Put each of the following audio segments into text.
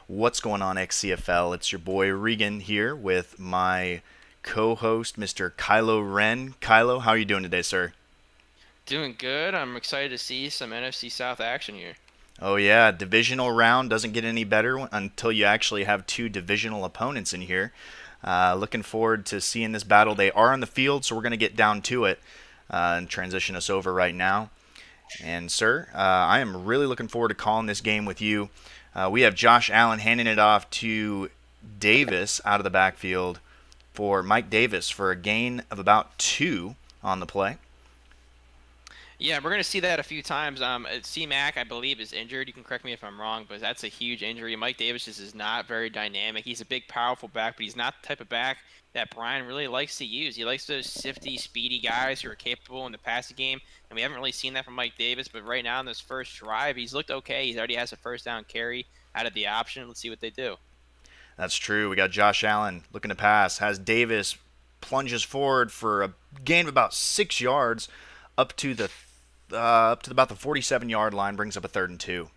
What's going on, XCFL? It's your boy Regan here with my co-host, Mr. Kylo Ren. Kylo, how are you doing today, sir? Doing good. I'm excited to see some NFC South action here. Oh yeah, divisional round doesn't get any better until you actually have two divisional opponents in here. Looking forward to seeing this battle. They are on the field, so we're going to get down to it and transition us over right now. And sir, I am really looking forward to calling this game with you. We have Josh Allen handing it off to Davis out of the backfield for Mike Davis for a gain of about 2 on the play. Yeah, we're going to see that a few times. C-Mac, I believe, is injured. You can correct me if I'm wrong, but that's a huge injury. Mike Davis just is not very dynamic. He's a big, powerful back, but he's not the type of back that Brian really likes to use. He likes those sifty, speedy guys who are capable in the passing game, and we haven't really seen that from Mike Davis. But right now in this first drive, he's looked okay. He already has a first down carry out of the option. Let's see what they do. That's true. We got Josh Allen looking to pass. Has Davis plunges forward for a gain of about 6 yards up to about the 47-yard line, brings up a 3rd and 2.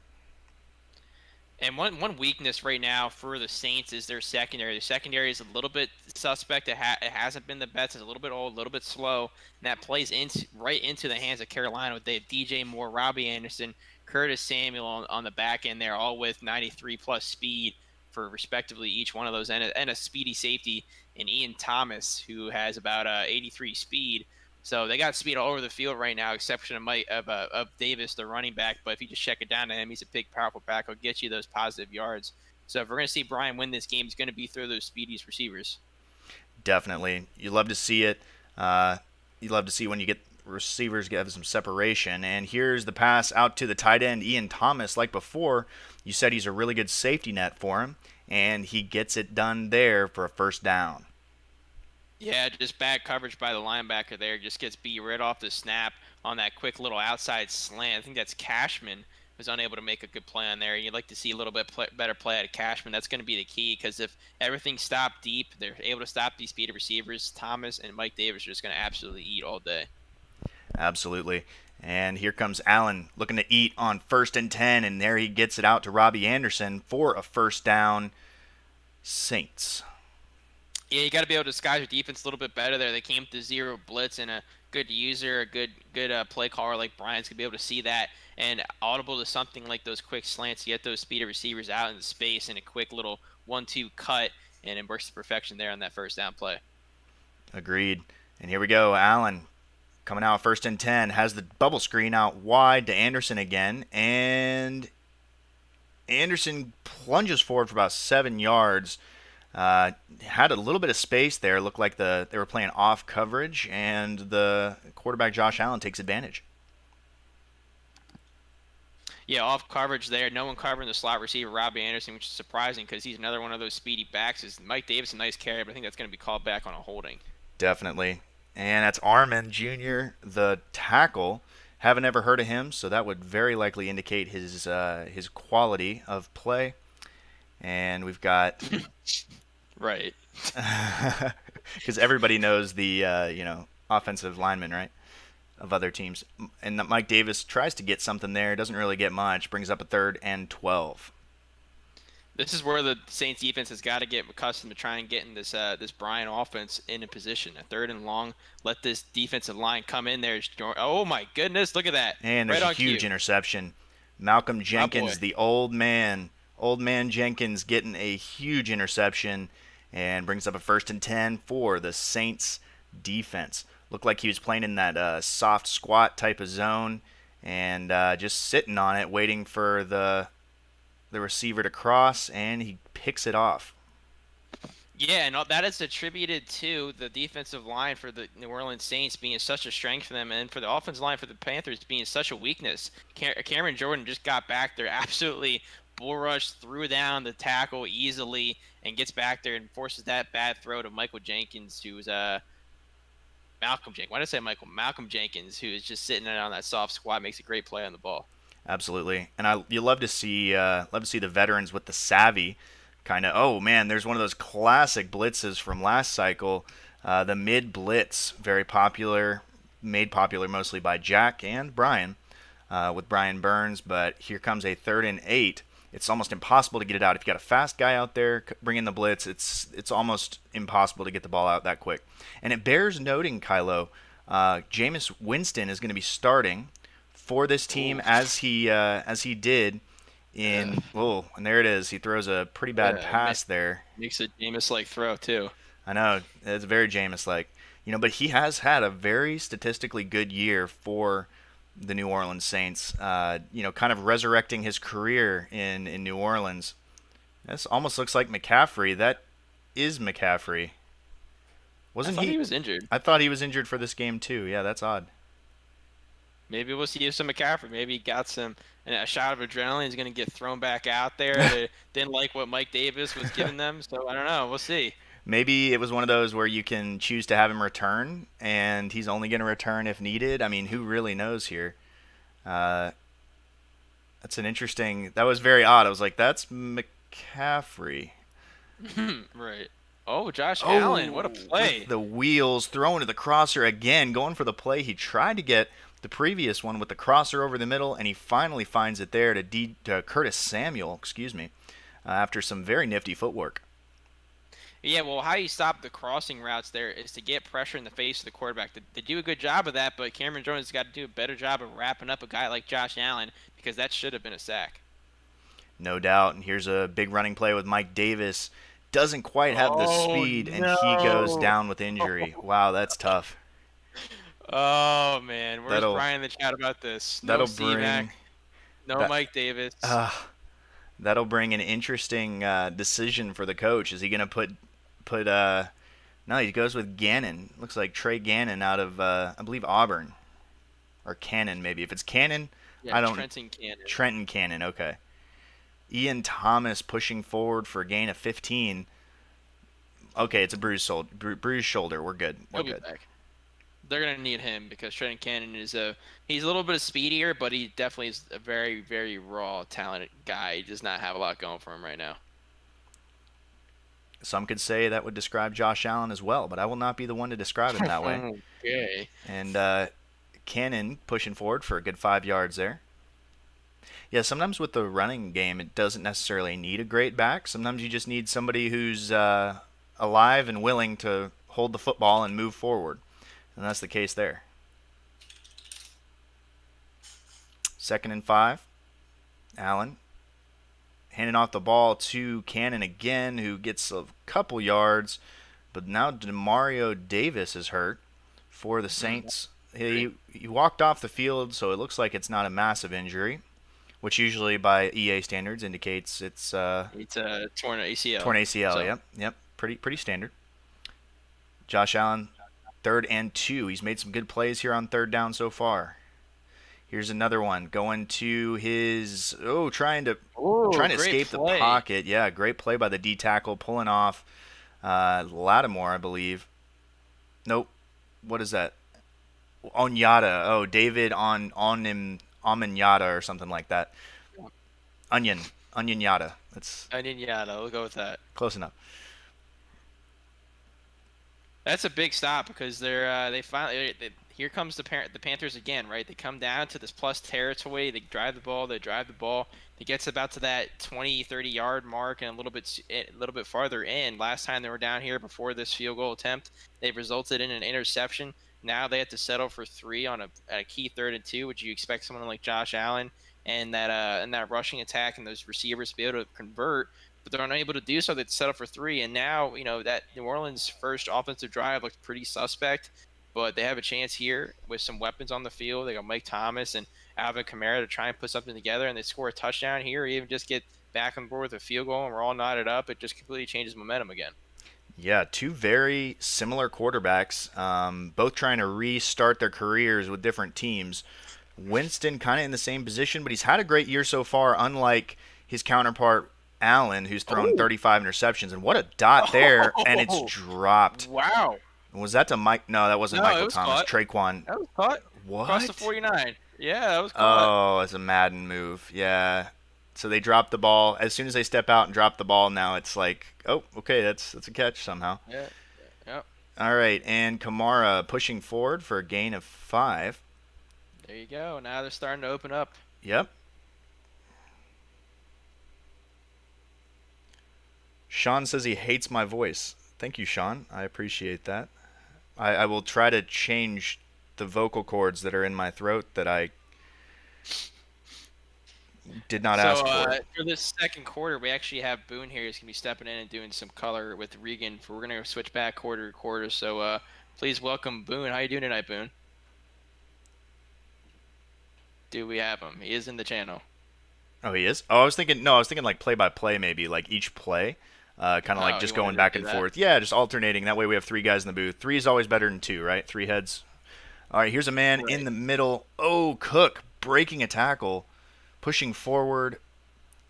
And one weakness right now for the Saints is their secondary. The secondary is a little bit suspect. It hasn't been the best. It's a little bit old, a little bit slow. And that plays right into the hands of Carolina. They have DJ Moore, Robbie Anderson, Curtis Samuel on the back end there, all with 93-plus speed for respectively each one of those. And a speedy safety in Ian Thomas, who has about 83 speed. So they got speed all over the field right now, exception of Davis, the running back. But if you just check it down to him, he's a big, powerful back. He'll get you those positive yards. So if we're going to see Brian win this game, it's going to be through those speediest receivers. Definitely. You love to see it. You love to see when you get receivers get some separation. And here's the pass out to the tight end, Ian Thomas. Like before, you said he's a really good safety net for him, and he gets it done there for a first down. Yeah, just bad coverage by the linebacker there. Just gets beat right off the snap on that quick little outside slant. I think that's Cashman was unable to make a good play on there. You'd like to see a little bit better play out of Cashman. That's going to be the key because if everything stopped deep, they're able to stop these speedy receivers. Thomas and Mike Davis are just going to absolutely eat all day. Absolutely. And here comes Allen looking to eat on 1st and 10, and there he gets it out to Robbie Anderson for a first down. Saints. Yeah, you got to be able to disguise your defense a little bit better there. They came to zero blitz and a good user, a good play caller like Brian's gonna be able to see that and audible to something like those quick slants. You get those speedy receivers out in space and a quick little 1-2 cut, and it works to perfection there on that first down play. Agreed. And here we go. Allen coming out 1st and 10, has the bubble screen out wide to Anderson again, and Anderson plunges forward for about 7 yards. Had a little bit of space there. Looked like they were playing off coverage, and the quarterback Josh Allen takes advantage. Yeah, off coverage there. No one covering the slot receiver, Robbie Anderson, which is surprising because he's another one of those speedy backs. Is Mike Davis a nice carry, but I think that's going to be called back on a holding. Definitely. And that's Armin Jr., the tackle. Haven't ever heard of him, so that would very likely indicate his quality of play. And we've got Right. because everybody knows the offensive lineman, right, of other teams. And Mike Davis tries to get something there, doesn't really get much. Brings up a 3rd and 12. This is where the Saints defense has got to get accustomed to trying getting this Brian offense in a position. A 3rd and long. Let this defensive line come in there. Oh my goodness, look at that! And there's Right a on huge cue. interception. Malcolm My boy. Jenkins, the old man Jenkins, getting a huge interception and brings up a 1st and 10 for the Saints defense. Looked like he was playing in that soft squat type of zone and just sitting on it, waiting for the receiver to cross, and he picks it off. Yeah, and that is attributed to the defensive line for the New Orleans Saints being such a strength for them, and for the offensive line for the Panthers being such a weakness. Cameron Jordan just got back there, absolutely bull rush, threw down the tackle easily, and gets back there and forces that bad throw to Michael Jenkins, who's Malcolm Jenkins. Why did I say Michael? Malcolm Jenkins, who is just sitting on that soft squat, makes a great play on the ball. Absolutely, and you love to see the veterans with the savvy, kind of. Oh man, there's one of those classic blitzes from last cycle, the mid blitz, very popular, made popular mostly by Jack and Brian, with Brian Burns. But here comes a 3rd and 8. it's almost impossible to get it out. If you got a fast guy out there bringing the blitz, it's almost impossible to get the ball out that quick. And it bears noting, Kylo, Jameis Winston is going to be starting for this team Ooh, as he did yeah, in. Oh, and there it is. He throws a pretty bad yeah. pass there. Makes a Jameis like throw too. I know it's very Jameis like, but he has had a very statistically good year for the New Orleans Saints. Kind of resurrecting his career in New Orleans. This almost looks like McCaffrey. That is McCaffrey. I Wasn't thought he? he was injured. I thought he was injured for this game too. Yeah, that's odd. Maybe we'll see some McCaffrey. Maybe he got some and a shot of adrenaline. He's going to get thrown back out there. They didn't like what Mike Davis was giving them, so I don't know. We'll see. Maybe it was one of those where you can choose to have him return, and he's only going to return if needed. I mean, who really knows here? Uh, that's an interesting. That was very odd. I was like, that's McCaffrey. Right. Oh, Josh Allen, what a Oh, play! with the wheels, throwing to the crosser again, going for the play. He tried to get the previous one with the crosser over the middle, and he finally finds it there to Curtis Samuel, excuse me, after some very nifty footwork. Yeah, well, how you stop the crossing routes there is to get pressure in the face of the quarterback. They do a good job of that, but Cameron Jordan's got to do a better job of wrapping up a guy like Josh Allen because that should have been a sack. No doubt. And here's a big running play with Mike Davis. Doesn't quite have the Oh speed, and he goes no! down with injury. Wow, that's tough. Oh man, where's That'll Brian in the chat about this? No that'll C Mac, bring no that Mike Davis. uh, that'll bring an interesting decision for the coach. Is he going to put no, he goes with Gannon. Looks like Trey Gannon out of I believe Auburn or Cannon maybe. If it's Cannon, Yeah, I don't Trenton Cannon. Trenton Cannon. Okay. Ian Thomas pushing forward for a gain of 15. Okay, it's a bruised shoulder. We're good. We're He'll be good. back. They're gonna need him because Trenton Cannon he's a little bit speedier, but he definitely is a very, very raw, talented guy. He does not have a lot going for him right now. Some could say that would describe Josh Allen as well, but I will not be the one to describe him that way. Okay. And Cannon pushing forward for a good 5 yards there. Yeah, sometimes with the running game, it doesn't necessarily need a great back. Sometimes you just need somebody who's alive and willing to hold the football and move forward. And that's the case there. 2nd and 5. Allen handing off the ball to Cannon again, who gets a couple yards. But now Demario Davis is hurt for the Saints. He walked off the field, so it looks like it's not a massive injury, which usually by EA standards indicates it's a torn ACL. torn ACL. So. Yep, pretty standard. Josh Allen, 3rd and 2. He's made some good plays here on 3rd down so far. Here's another one going to his trying to escape the pocket. Yeah, great play by the D tackle, pulling off Lattimore, I believe. Nope. What is that? Onyata. Oh, David Onyata or something like that. Onyata. That's Onyata. We'll go with that. close enough. That's a big stop because they finally here comes the Panthers again, right? They come down to this plus territory. They drive the ball. It gets about to that 20, 30-yard mark and a little bit farther in. Last time they were down here before this field goal attempt, they resulted in an interception. Now they have to settle for 3 on a key 3rd and 2, which you expect someone like Josh Allen and that rushing attack and those receivers to be able to convert. But they're unable to do so. They settle for 3, and now that New Orleans' first offensive drive looked pretty suspect, but they have a chance here with some weapons on the field. They got Mike Thomas and Alvin Kamara to try and put something together, and they score a touchdown here, or even just get back on board with a field goal, and we're all knotted up. It just completely changes momentum again. Yeah, 2 very similar quarterbacks, both trying to restart their careers with different teams. Winston kind of in the same position, but he's had a great year so far, unlike his counterpart Allen, who's thrown 35 interceptions. And what a dot there, and it's dropped. Wow. Was that to Mike? No, that wasn't Michael Thomas. Caught. Traquan. That was caught. What? Across the 49. Yeah, that was caught. Oh, it's a Madden move. Yeah. So they dropped the ball. As soon as they step out and drop the ball, now it's like, oh, okay, that's a catch somehow. Yeah. Yep. All right, and Kamara pushing forward for a gain of 5. There you go. Now they're starting to open up. Yep. Sean says he hates my voice. Thank you, Sean. I appreciate that. I will try to change the vocal cords that are in my throat that I did not So ask for. for this second quarter, we actually have Boone here. He's gonna be stepping in and doing some color with Regan. We're gonna switch back quarter to quarter. So please welcome Boone. How you doing tonight, Boone? Do we have him? He is in the channel. Oh, he is? Oh, I was thinking, no, I was thinking like play by play maybe, like each play. Kind of like Oh, just you wanted going to back do and that? forth. Yeah, just alternating. That way we have three guys in the booth. Three is always better than two, right? Three heads. All right, here's a man in Right. the middle. Oh, Cook breaking a tackle, pushing forward,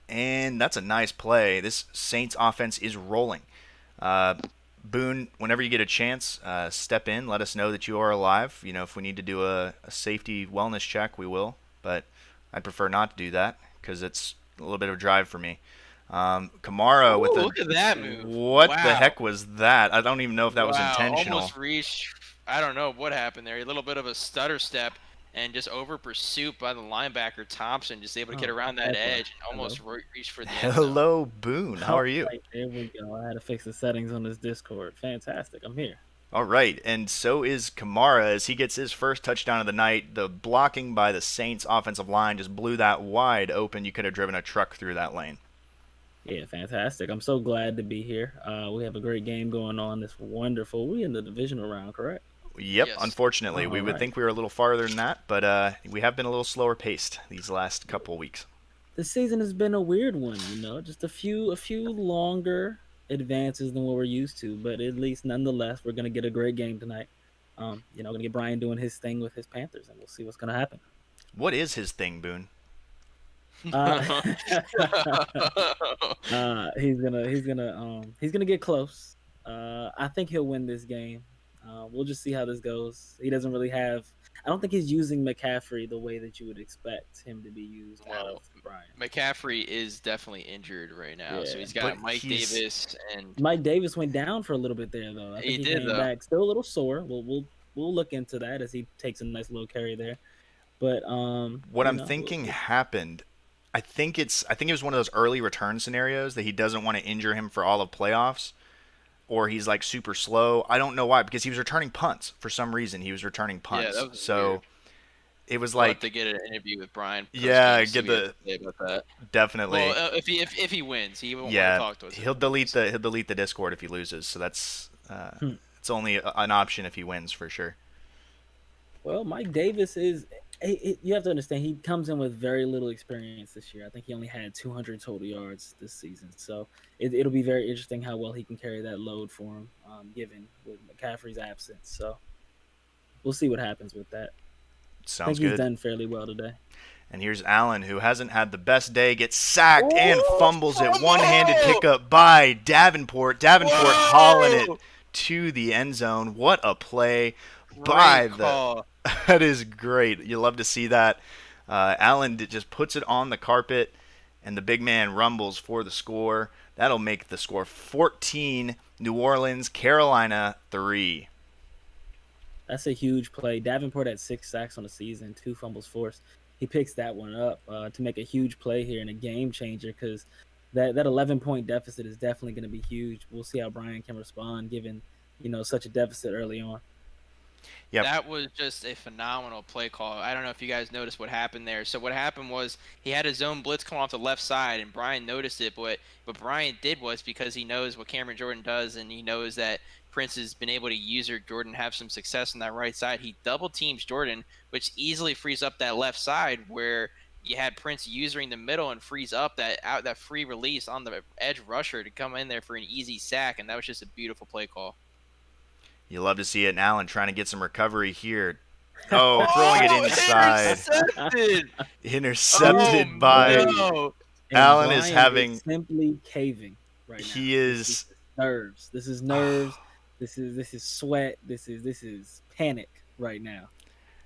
and that's a nice play. This Saints offense is rolling. Uh, Boone, whenever you get a chance, step in. Let us know that you are alive. You know, if we need to do a safety wellness check, we will. But I'd prefer not to do that because it's a little bit of a drive for me. Kamara with Ooh, a look at that move! what the Wow, heck was that? I don't even know if that was wow, intentional. almost reached. I don't know what happened there. A little bit of a stutter step and just over pursuit by the linebacker Thompson, just able to get Oh, around that Pepper. edge and Hello. almost reached for the end zone. Hello, Boone. How All are you? right, there we go. I had to fix the settings on this Discord. Fantastic. I'm here. All right, and so is Kamara as he gets his first touchdown of the night. The blocking by the Saints offensive line just blew that wide open. You could have driven a truck through that lane. Yeah, fantastic. I'm so glad to be here. We have a great game going on. It's wonderful. We in the divisional round, correct? Yep, Yes. unfortunately. We All would right. think we were a little farther than that, but we have been a little slower paced these last couple weeks. The season has been a weird one, just a few longer advances than what we're used to, but at least nonetheless, we're gonna get a great game tonight. Gonna get Brian doing his thing with his Panthers, and we'll see what's gonna happen. What is his thing, Boone? Uh, he's gonna get close. I think he'll win this game. We'll just see how this goes. He doesn't really have. I don't think he's using McCaffrey the way that you would expect him to be used out Well, of Brian. McCaffrey is definitely injured right now, so Yeah, he's got But Mike he's Davis and Mike Davis went down for a little bit there though. I think he he did came though. back still a little sore. We'll look into that as he takes a nice little carry there. But what I'm thinking happened. I think it was one of those early return scenarios that he doesn't want to injure him for all of playoffs, or he's like super slow. I don't know why because he was returning punts for some reason. He was returning Yeah, punts, that was so weird. it was We'll have to like, get an interview with Brian post yeah, game, see get what he has the to say about that. definitely. Well, if he wins, he won't want to Yeah, talk to us. he'll delete the Discord if he loses. So that's Hmm. it's only an option if he wins for sure. Well, Mike Davis is. You have to understand he comes in with very little experience this year. I think he only had 200 total yards this season, so it'll be very interesting how well he can carry that load for him, given with McCaffrey's absence. So we'll see what happens with that. I Sounds think he's good. done fairly well today. And here's Allen, who hasn't had the best day, gets sacked and Ooh, fumbles it. One-handed fumble! pickup by Davenport. Davenport hauling it Whoa! to the end zone. What a play by Great the. call. That is great. You love to see that. Allen just puts it on the carpet, and the big man rumbles for the score. That'll make the score 14. New Orleans, Carolina 3. That's a huge play. Davenport had 6 sacks on the season, 2 fumbles forced. He picks that one up to make a huge play here and a game changer because that 11-point deficit is definitely going to be huge. We'll see how Brian can respond given such a deficit early on. Yep. That was just a phenomenal play call. I don't know if you guys noticed what happened there. So what happened was he had his zone blitz come off the left side, and Brian noticed it. But what Brian did was because he knows what Cameron Jordan does, and he knows that Prince has been able to use Jordan have some success on that right side. He double teams Jordan, which easily frees up that left side where you had Prince using the middle and frees up that free release on the edge rusher to come in there for an easy sack, and that was just a beautiful play call. You love to see it. And Allen trying to get some recovery here. Oh, throwing it inside. Intercepted! Intercepted Oh, by no. And Allen is Brian having. simply caving right now. He is. Nerves. This is nerves. This is sweat. This is panic right now.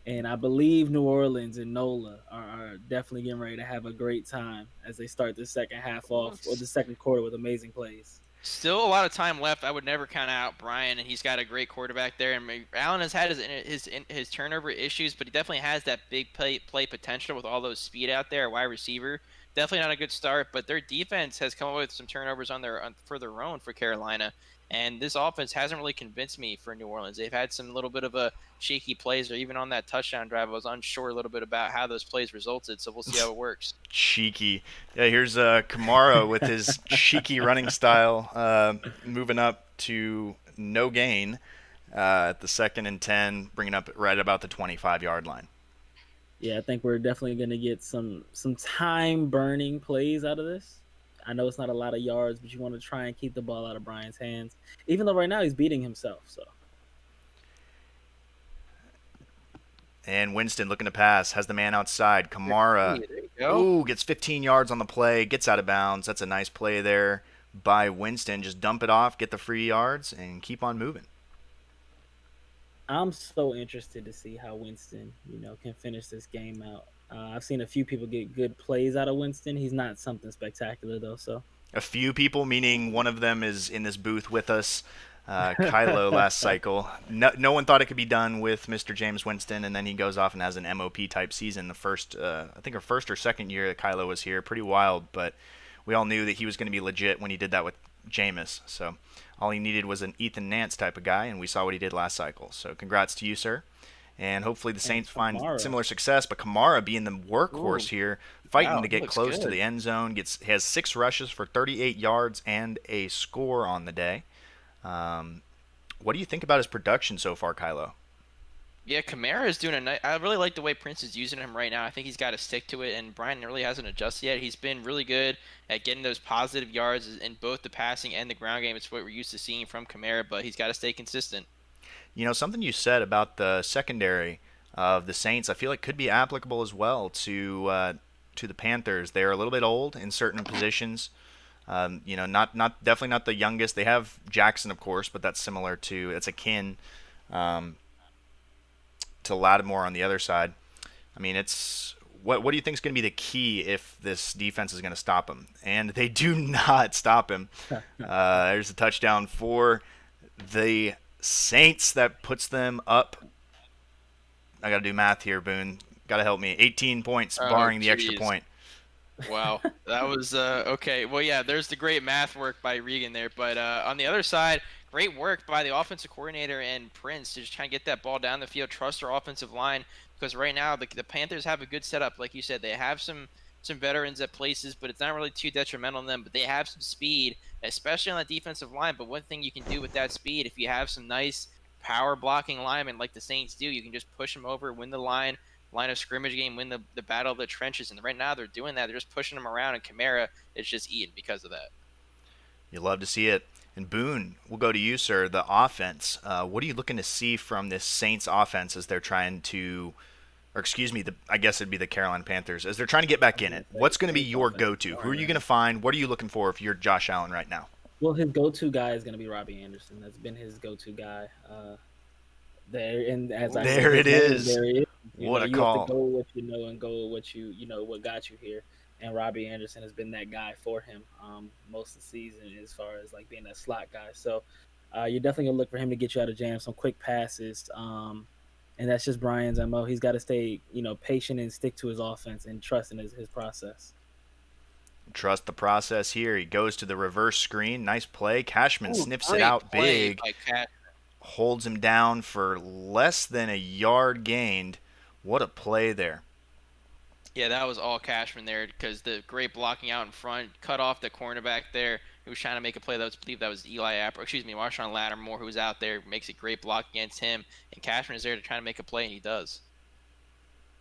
And I believe New Orleans and Nola are definitely getting ready to have a great time as they start the second half off or the second quarter with amazing plays. Still a lot of time left. I would never count out Brian, and he's got a great quarterback there. And Allen has had his turnover issues, but he definitely has that big play potential with all those speed out there, wide receiver. definitely not a good start. But their defense has come up with some turnovers for their own for Carolina, and this offense hasn't really convinced me for New Orleans. They've had some little bit of a shaky plays, or even on that touchdown drive, I was unsure a little bit about how those plays resulted. So we'll see how it works. Cheeky. Yeah, here's Kamara with his cheeky running style, moving up to no gain at the 2nd and 10, bringing up right about the 25-yard line. Yeah, I think we're definitely going to get some time burning plays out of this. I know it's not a lot of yards, but you want to try and keep the ball out of Brian's hands, even though right now he's beating himself. So. And Winston looking to pass, has the man outside. Kamara, gets 15 yards on the play, gets out of bounds. That's a nice play there by Winston. Just dump it off, get the free yards, and keep on moving. I'm so interested to see how Winston, can finish this game out. I've seen a few people get good plays out of Winston. He's not something spectacular though. So a few people, meaning one of them is in this booth with us, Kylo last cycle. No one thought it could be done with Mr. James Winston, and then he goes off and has an MOP type season. The first, I think, our first or second year that Kylo was here, pretty wild. But we all knew that he was going to be legit when he did that with Jameis. So all he needed was an Ethan Nance type of guy, and we saw what he did last cycle. So congrats to you, sir. And hopefully the Saints find similar success. But Kamara being the workhorse here, fighting to get close to the end zone, has 6 rushes for 38 yards and a score on the day. What do you think about his production so far, Kylo? Yeah, Kamara is doing a nice. I really like the way Prince is using him right now. I think he's got to stick to it, and Brian really hasn't adjusted yet. He's been really good at getting those positive yards in both the passing and the ground game. It's what we're used to seeing from Kamara, but he's got to stay consistent. Something you said about the secondary of the Saints, I feel like could be applicable as well to the Panthers. They're a little bit old in certain positions. Not definitely not the youngest. They have Jackson, of course, but that's similar to it's akin to Lattimore on the other side. I mean, it's what do you think is going to be the key if this defense is going to stop him? And they do not stop him. There's a touchdown for the Saints that puts them up. I got to do math here, Boone. Got to help me. 18 points, barring the extra point. Wow, that was okay. Well, yeah, there's the great math work by Regan there, but on the other side, great work by the offensive coordinator and Prince to just try and get that ball down the field, trust their offensive line, because right now the Panthers have a good setup. Like you said, they have some veterans at places, but it's not really too detrimental to them. But they have some speed, especially on the defensive line. But one thing you can do with that speed, if you have some nice power blocking linemen like the Saints do, you can just push them over, win the line of scrimmage game, win the battle of the trenches. And right now they're doing that. They're just pushing them around, and Kamara is just eating because of that. You love to see it. And Boone, we'll go to you, sir. The offense. What are you looking to see from this Saints offense as they're trying to, or excuse me, I guess it'd be the Carolina Panthers, as they're trying to get back in it? What's going to be your go-to? Who are you going to find? What are you looking for if you're Josh Allen right now? Well, his go-to guy is going to be Robbie Anderson. That's been his go-to guy. There it is. What a call! You have to go with what you know and go with what got you here. And Robbie Anderson has been that guy for him most of the season as far as like being that slot guy. So you're definitely gonna look for him to get you out of jams, some quick passes. And that's just Brian's MO. He's got to stay patient and stick to his offense and trust in his process. Trust the process here. He goes to the reverse screen. Nice play. Cashman sniffs it out big. Holds him down for less than a yard gained. What a play there. Yeah, that was all Cashman there because the great blocking out in front, cut off the cornerback there. He was trying to make a play. I believe that was Marshawn Lattimore who was out there, makes a great block against him. And Cashman is there to try to make a play, and he does.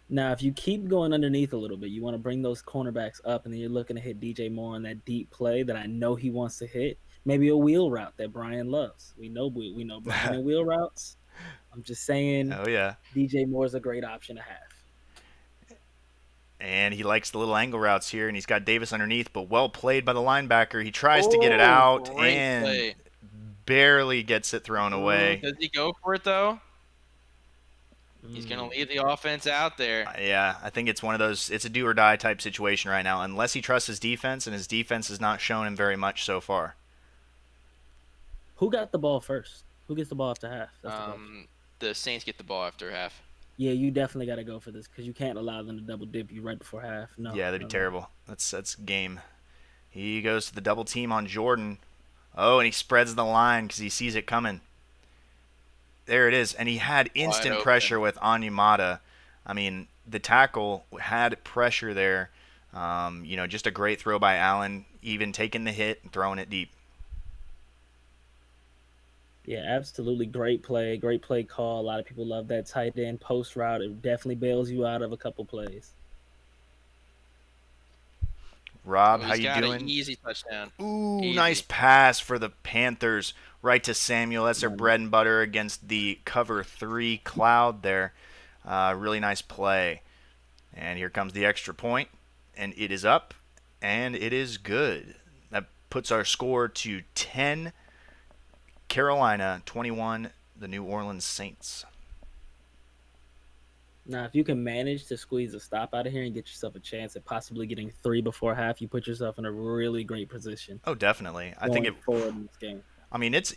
Now, if you keep going underneath a little bit, you want to bring those cornerbacks up, and then you're looking to hit DJ Moore on that deep play that I know he wants to hit. Maybe a wheel route that Brian loves. We know Brian and wheel routes. I'm just saying. Oh yeah. DJ Moore is a great option to have. And he likes the little angle routes here, and he's got Davis underneath, but well played by the linebacker. He tries to get it out and barely gets it thrown away. Does he go for it though? He's going to leave the offense out there. Yeah, I think it's one of those, it's a do or die type situation right now, unless he trusts his defense, and his defense has not shown him very much so far. Who got the ball first? Who gets the ball after half? The Saints get the ball after half. Yeah, you definitely got to go for this because you can't allow them to double dip you right before half. No, Yeah, that'd be no, no. terrible. That's game. He goes to the double team on Jordan. Oh, and he spreads the line because he sees it coming. There it is. And he had Wide instant open. pressure with Anyamata. I mean, the tackle had pressure there. Just a great throw by Allen, even taking the hit and throwing it deep. Yeah, absolutely great play. Great play call. A lot of people love that tight end post route. It definitely bails you out of a couple plays. Rob, Oh, how he's you got an doing? easy touchdown. Ooh, nice Easy. pass for the Panthers right to Samuel. That's their Money. bread and butter against the cover 3 cloud there. Really nice play. And here comes the extra point, and it is up, and it is good. That puts our score to 10, Carolina 21, the New Orleans Saints. Now, if you can manage to squeeze a stop out of here and get yourself a chance at possibly getting 3 before half, you put yourself in a really great position Oh, definitely. I think going it. forward in this game. I mean, it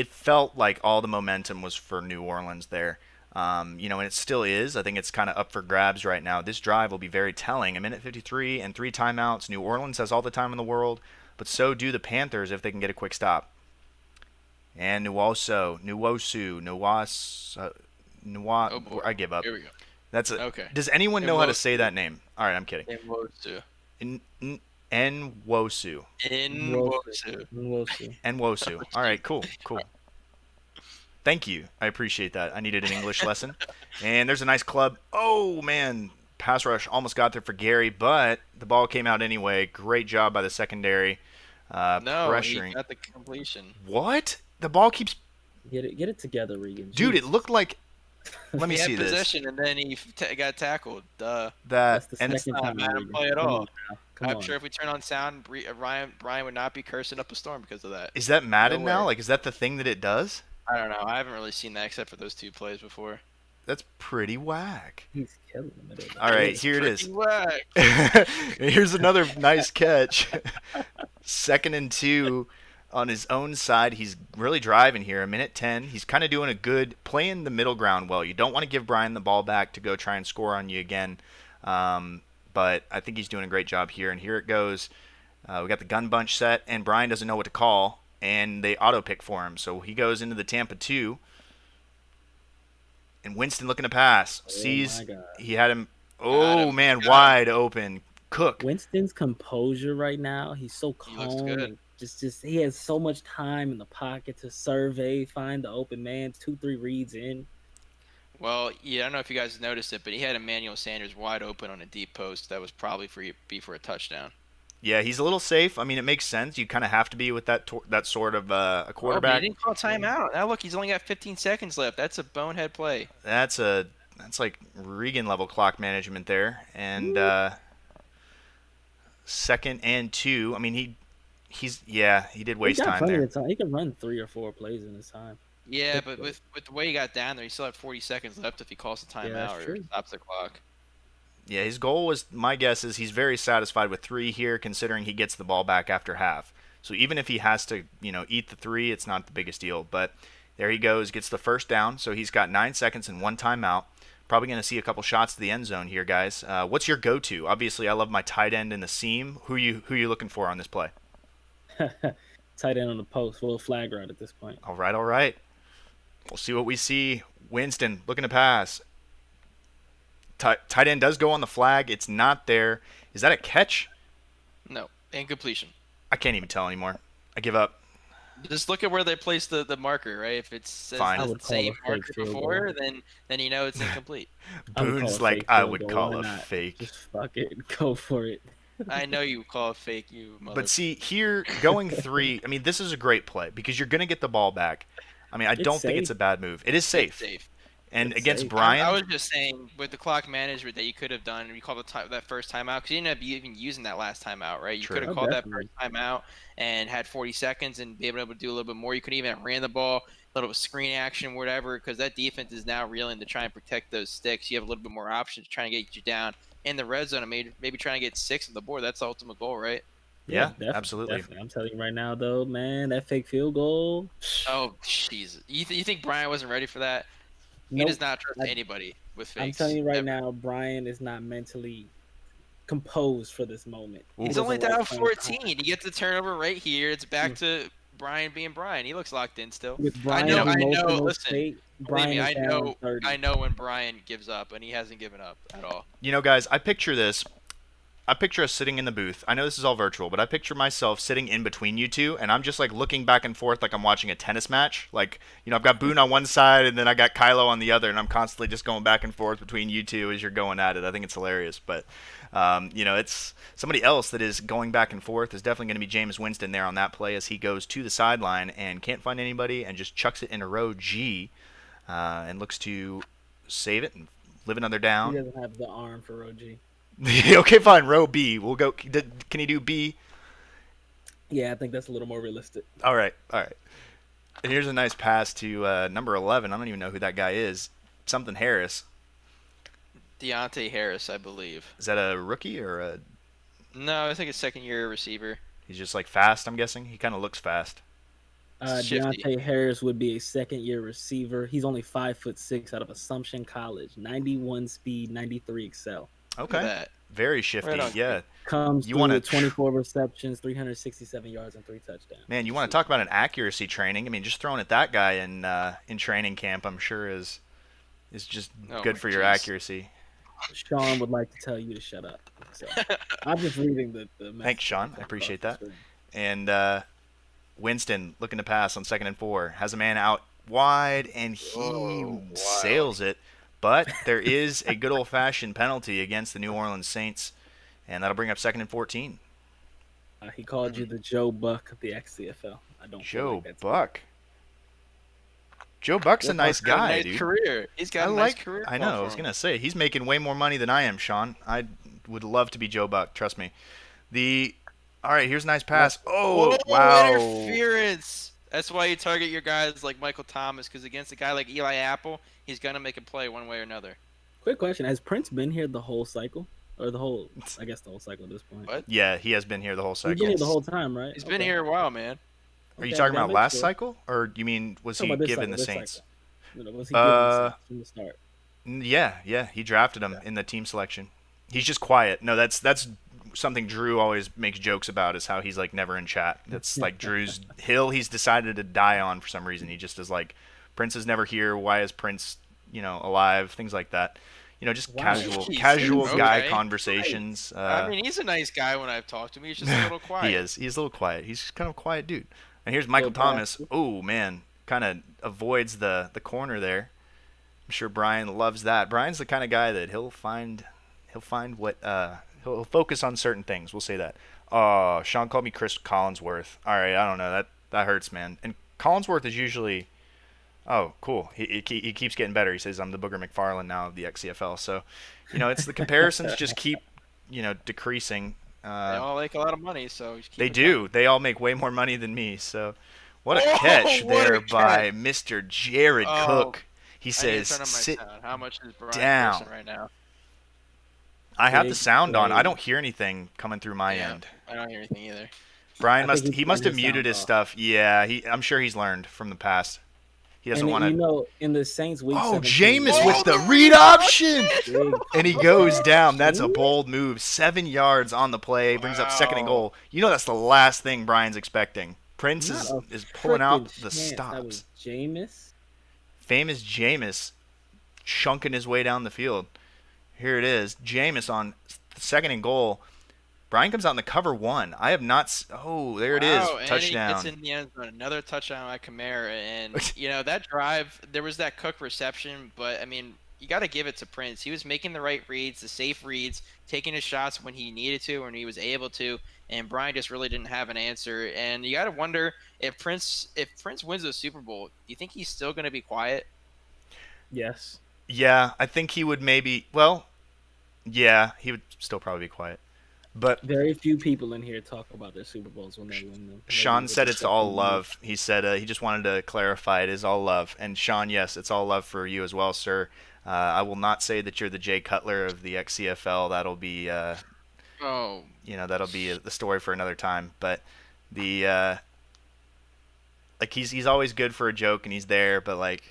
felt like all the momentum was for New Orleans there. And it still is. I think it's kind of up for grabs right now. This drive will be very telling. A minute 53 and 3 timeouts. New Orleans has all the time in the world, but so do the Panthers if they can get a quick stop. And Oh boy. I give up. Here we go. That's it. Okay. Does anyone know how to say Nwosu. that name? All right, I'm kidding. Nwosu. Nwosu. Nwosu. Nwosu. All right, cool. Thank you. I appreciate that. I needed an English lesson. And there's a nice club. Oh, man. Pass rush almost got there for Gary, but the ball came out anyway. Great job by the secondary. No, Pressuring. he got the completion. What? The ball keeps. Get it together, Regan. Dude, Jesus. it looked like. Let me He see had this. possession and then he got tackled. That That's the and second not a time. bad Regan. play at Come all. on now. Come I'm on. sure if we turn on sound, Brian would not be cursing up a storm because of that. is that Madden No now? way. Like, is that the thing that it does? I don't know. I haven't really seen that except for those 2 plays before. That's pretty whack. He's killing the middle. All right, It's here it is. pretty whack. Here's another nice catch. 2nd and 2 on his own side. He's really driving here. A minute 10. He's kind of doing a good playing the middle ground well. You don't want to give Brian the ball back to go try and score on you again. But I think he's doing a great job here. And here it goes. We got the gun bunch set, and Brian doesn't know what to call, and they auto pick for him. So he goes into the Tampa 2. And Winston looking to pass. Sees my God. he had him. Got Oh, him. man, Got him. wide open. Cook. Winston's composure right now, he's so He looks calm. good. And just he has so much time in the pocket to survey, find the open man, 2-3 reads in. Well, yeah, I don't know if you guys noticed it, but he had Emmanuel Sanders wide open on a deep post that was probably for a touchdown. Yeah, he's a little safe. I mean, it makes sense. You kind of have to be with that sort of a Oh, but quarterback. he didn't call timeout. Now look, he's only got 15 seconds left. That's a bonehead play. That's like Regan level clock management there. And 2nd and 2. I mean, he did He waste got time plenty there. of time. He can run 3 or 4 plays in his time. Yeah, Quick but play. with the way he got down there, he still had 40 seconds left if he calls a timeout that's or true. stops the clock. Yeah, his goal was, my guess is he's very satisfied with 3 here, considering he gets the ball back after half. So even if he has to, eat the 3, it's not the biggest deal. But there he goes, gets the first down. So he's got 9 seconds and 1 timeout. Probably going to see a couple shots to the end zone here, guys. What's your go-to? Obviously, I love my tight end in the seam. Who you looking for on this play? Tight end on the post, little flag route at this point. All right. We'll see what we see. Winston looking to pass. Tight end does go on the flag. It's not there. Is that a catch? No, incompletion. I can't even tell anymore. I give up. Just look at where they place the marker, right? If it says Fine. I the would call same a fake marker field before, then you know it's incomplete. I would call Boone's a like, fake I field would goal. call Why a not? fake. Just fuck it. Go for it. I know you call it fake, you mother. But see, here, going 3, I mean, this is a great play because you're going to get the ball back. I mean, I It's don't think it's safe. a bad move. It is safe. Safe. And It's against safe. Brian, I was just saying with the clock management that you could have done, you called that first timeout because you didn't end up even using that last timeout, right? You True. could have Oh, called definitely. that first timeout and had 40 seconds and be able to do a little bit more. You could even have ran the ball, a little bit of screen action, whatever, because that defense is now reeling to try and protect those sticks. You have a little bit more options trying to get you down in the red zone and maybe trying to get 6 on the board. That's the ultimate goal, right? Yeah, definitely, absolutely. Definitely. I'm telling you right now, though, man, that fake field goal. Oh, jeez. You think Brian wasn't ready for that? He does Nope. not trust I, anybody with I'm fakes. telling you right ever. now, Brian is not mentally composed for this moment. Ooh. He He's doesn't only like down playing 14. behind. He gets the turnover right here. It's back Mm. to Brian being Brian. He looks locked in still. With I You know. Brian's know, I know. emotional Listen, state, believe me. Brian is I down know. 30. I know when Brian gives up, and he hasn't given up at all. guys, I picture this. I picture us sitting in the booth. I know this is all virtual, but I picture myself sitting in between you two, and I'm just like looking back and forth like I'm watching a tennis match. Like, I've got Boone on one side, and then I got Kylo on the other, and I'm constantly just going back and forth between you two as you're going at it. I think it's hilarious. But, it's somebody else that is going back and forth is definitely going to be Jameis Winston there on that play as he goes to the sideline and can't find anybody and just chucks it in a row G and looks to save it and live another He down. doesn't have the arm for OG. Okay, fine. Row B. We'll go. Can he do B? Yeah, I think that's a little more realistic. All right. And here's a nice pass to number 11. I don't even know who that guy is. Something Harris. Deontay Harris, I believe. Is that a rookie or a? No, I think it's second-year receiver. He's just like fast. I'm guessing he kind of looks fast. Shifty. Deontay Harris would be a second-year receiver. He's only 5'6" out of Assumption College. 91 speed, 93 excel. Okay. Look at that. Very shifty. Right on. Yeah. Comes You through wanna with 24 receptions, 367 yards, and 3 touchdowns. Man, you want to talk about an accuracy training? I mean, just throwing at that guy in training camp, I'm sure is just Oh, good for your jeez. accuracy. Sean would like to tell you to shut up. So, I'm just reading the message. Thanks, Sean. I appreciate that. And Winston looking to pass on 2nd and 4. Has a man out wide, and he Whoa, wow. sails it. But there is a good old-fashioned penalty against the New Orleans Saints, and that'll bring up 2nd and 14. He called you the Joe Buck of the XCFL. I don't feel Joe like that's Buck. Joe Buck's a nice Buck's got guy, a nice dude. career. He's got I a like. nice career. I know. I was gonna say he's making way more money than I am, Sean. I would love to be Joe Buck. Trust me. All right. Here's a nice pass. Oh, wow. Interference. That's why you target your guys like Michael Thomas, because against a guy like Eli Apple, he's gonna make a play one way or another. Quick question: has Prince been here the whole cycle, or the whole? I guess the whole cycle at this point. What? Yeah, he has been here the whole He's cycle. been here the whole time, right? He's been here a while, man. Are you Okay, talking gotta about make last sure. cycle, or you mean was he Talking about this given the cycle, this Saints? cycle. Was he given the Saints from the start? Yeah, he drafted him in the team selection. He's just quiet. No, that's something Drew always makes jokes about, is how he's like never in chat. That's like Drew's hill he's decided to die on for some reason. He just is like, Prince is never here. Why is Prince, alive? Things like that. Just Wow. casual Okay. guy conversations. I mean, he's a nice guy when I've talked to him. He's just a little quiet. He is. He's a little quiet. He's kind of a quiet dude. And here's Michael Little Thomas. bastard. Oh man, kind of avoids the corner there. I'm sure Brian loves that. Brian's the kind of guy that he'll find what he'll focus on certain things. We'll say that. Oh, Sean called me Chris Collinsworth. All right, I don't know. That hurts, man. And Collinsworth is usually, oh, cool. He keeps getting better. He says I'm the Booger McFarland now of the XCFL. So, it's the comparisons just keep decreasing. They all make a lot of money, so just keep They it do. They all make way more money than me. So, what a Oh, catch what a there by catch. Mr. Jared Oh, Cook. He I need to says, turn on my sit sound. How much is Brian down. Pearson right now? I have the Big sound on. I play. don't hear anything coming through my Yeah, end. I don't hear anything either. Brian I think must he's must have turned his muted sound his off. stuff. Yeah, I'm sure he's learned from the past. He doesn't And want to. in the Saints week. Oh, 17, Jameis Oh, with the the read option, big and he goes down. That's a Jameis? bold move. 7 yards on the play, brings up 2nd and Wow. goal. That's the last thing Brian's expecting. Prince Not a is pulling out freaking the chance. That stops. was Jameis. Famous Jameis chunking his way down the field. Here it is. Jameis on 2nd and goal. Brian comes out in the cover 1. I have not. Oh, there it is. Wow, and Touchdown. he gets in the end zone. Another touchdown by Kamara. And, that drive, there was that Cook reception, but, I mean, you got to give it to Prince. He was making the right reads, the safe reads, taking his shots when he needed to, when he was able to, and Brian just really didn't have an answer. And you got to wonder if Prince wins the Super Bowl, do you think he's still going to be quiet? Yes. Yeah, I think he would maybe. Well, yeah, he would still probably be quiet. But Very few people in here talk about their Super Bowls when they win them. Sean said it's all Maybe love. He said he just wanted to clarify it is all love. And Sean, yes, it's all love for you as well, sir. I will not say that you're the Jay Cutler of the XCFL. That'll be, Oh, that'll be the story for another time. But he's always good for a joke and he's there. But like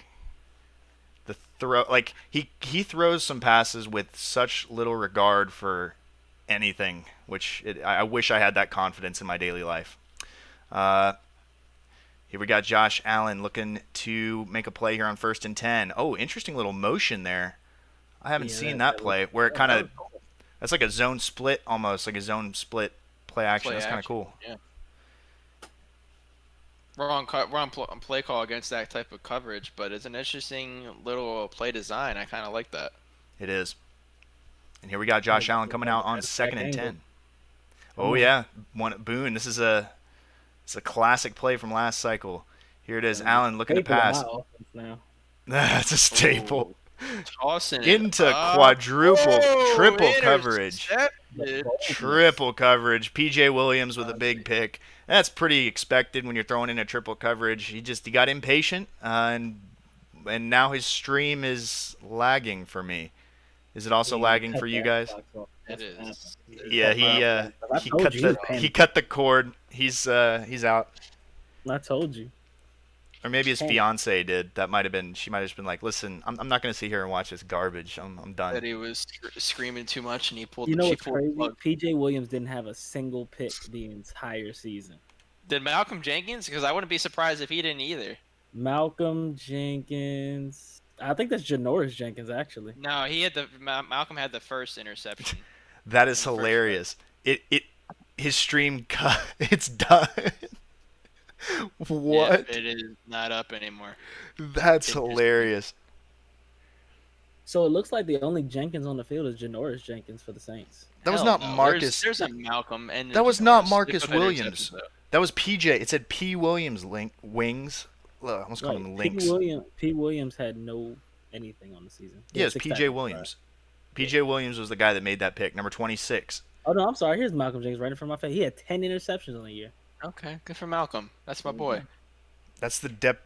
the throw, like he throws some passes with such little regard for anything, which I wish I had that confidence in my daily life. Uh, Here we got Josh Allen looking to make a play here on 1st and 10. Oh, interesting little motion there. I haven't seen that play where it kind of that's like a zone split almost, like a zone split play action. That's kind of cool. Yeah. Wrong play call against that type of coverage, but it's an interesting little play design. I kind of like that. It is. And here we got Josh Allen coming out on 2nd and 10. Oh yeah, Boone. This is a classic play from last cycle. Here it is. Allen looking to pass. That's a staple. Tossing into quadruple, triple coverage. Triple coverage. PJ Williams with a big pick. That's pretty expected when you're throwing in a triple coverage. He got impatient, and now his stream is lagging for me. Is it also lagging for you guys? It is. Yeah, he cut the cord. He's out. I told you. Or maybe his fiance did. That might have been. She might have just been like, "Listen, I'm not going to sit here and watch this garbage. I'm done." That he was screaming too much, and he pulled. You know what's crazy? PJ Williams didn't have a single pick the entire season. Did Malcolm Jenkins? Because I wouldn't be surprised if he didn't either. Malcolm Jenkins. I think that's Janoris Jenkins actually. No, Malcolm had the first interception. That is hilarious. His stream cut. It's done. What? Yeah, it is not up anymore. That's hilarious. So it looks like the only Jenkins on the field is Janoris Jenkins for the Saints. That was not Marcus. There's a Malcolm and that was not Marcus Williams. That was PJ. It said P. Williams wings. I almost called him links. P. Williams had no anything on the season. Yes, PJ Williams. PJ Williams was the guy that made that pick, number 26. Oh no, I'm sorry. Here's Malcolm Jenkins right in front of my face. He had 10 interceptions on the year. Okay, good for Malcolm. That's my boy. That's the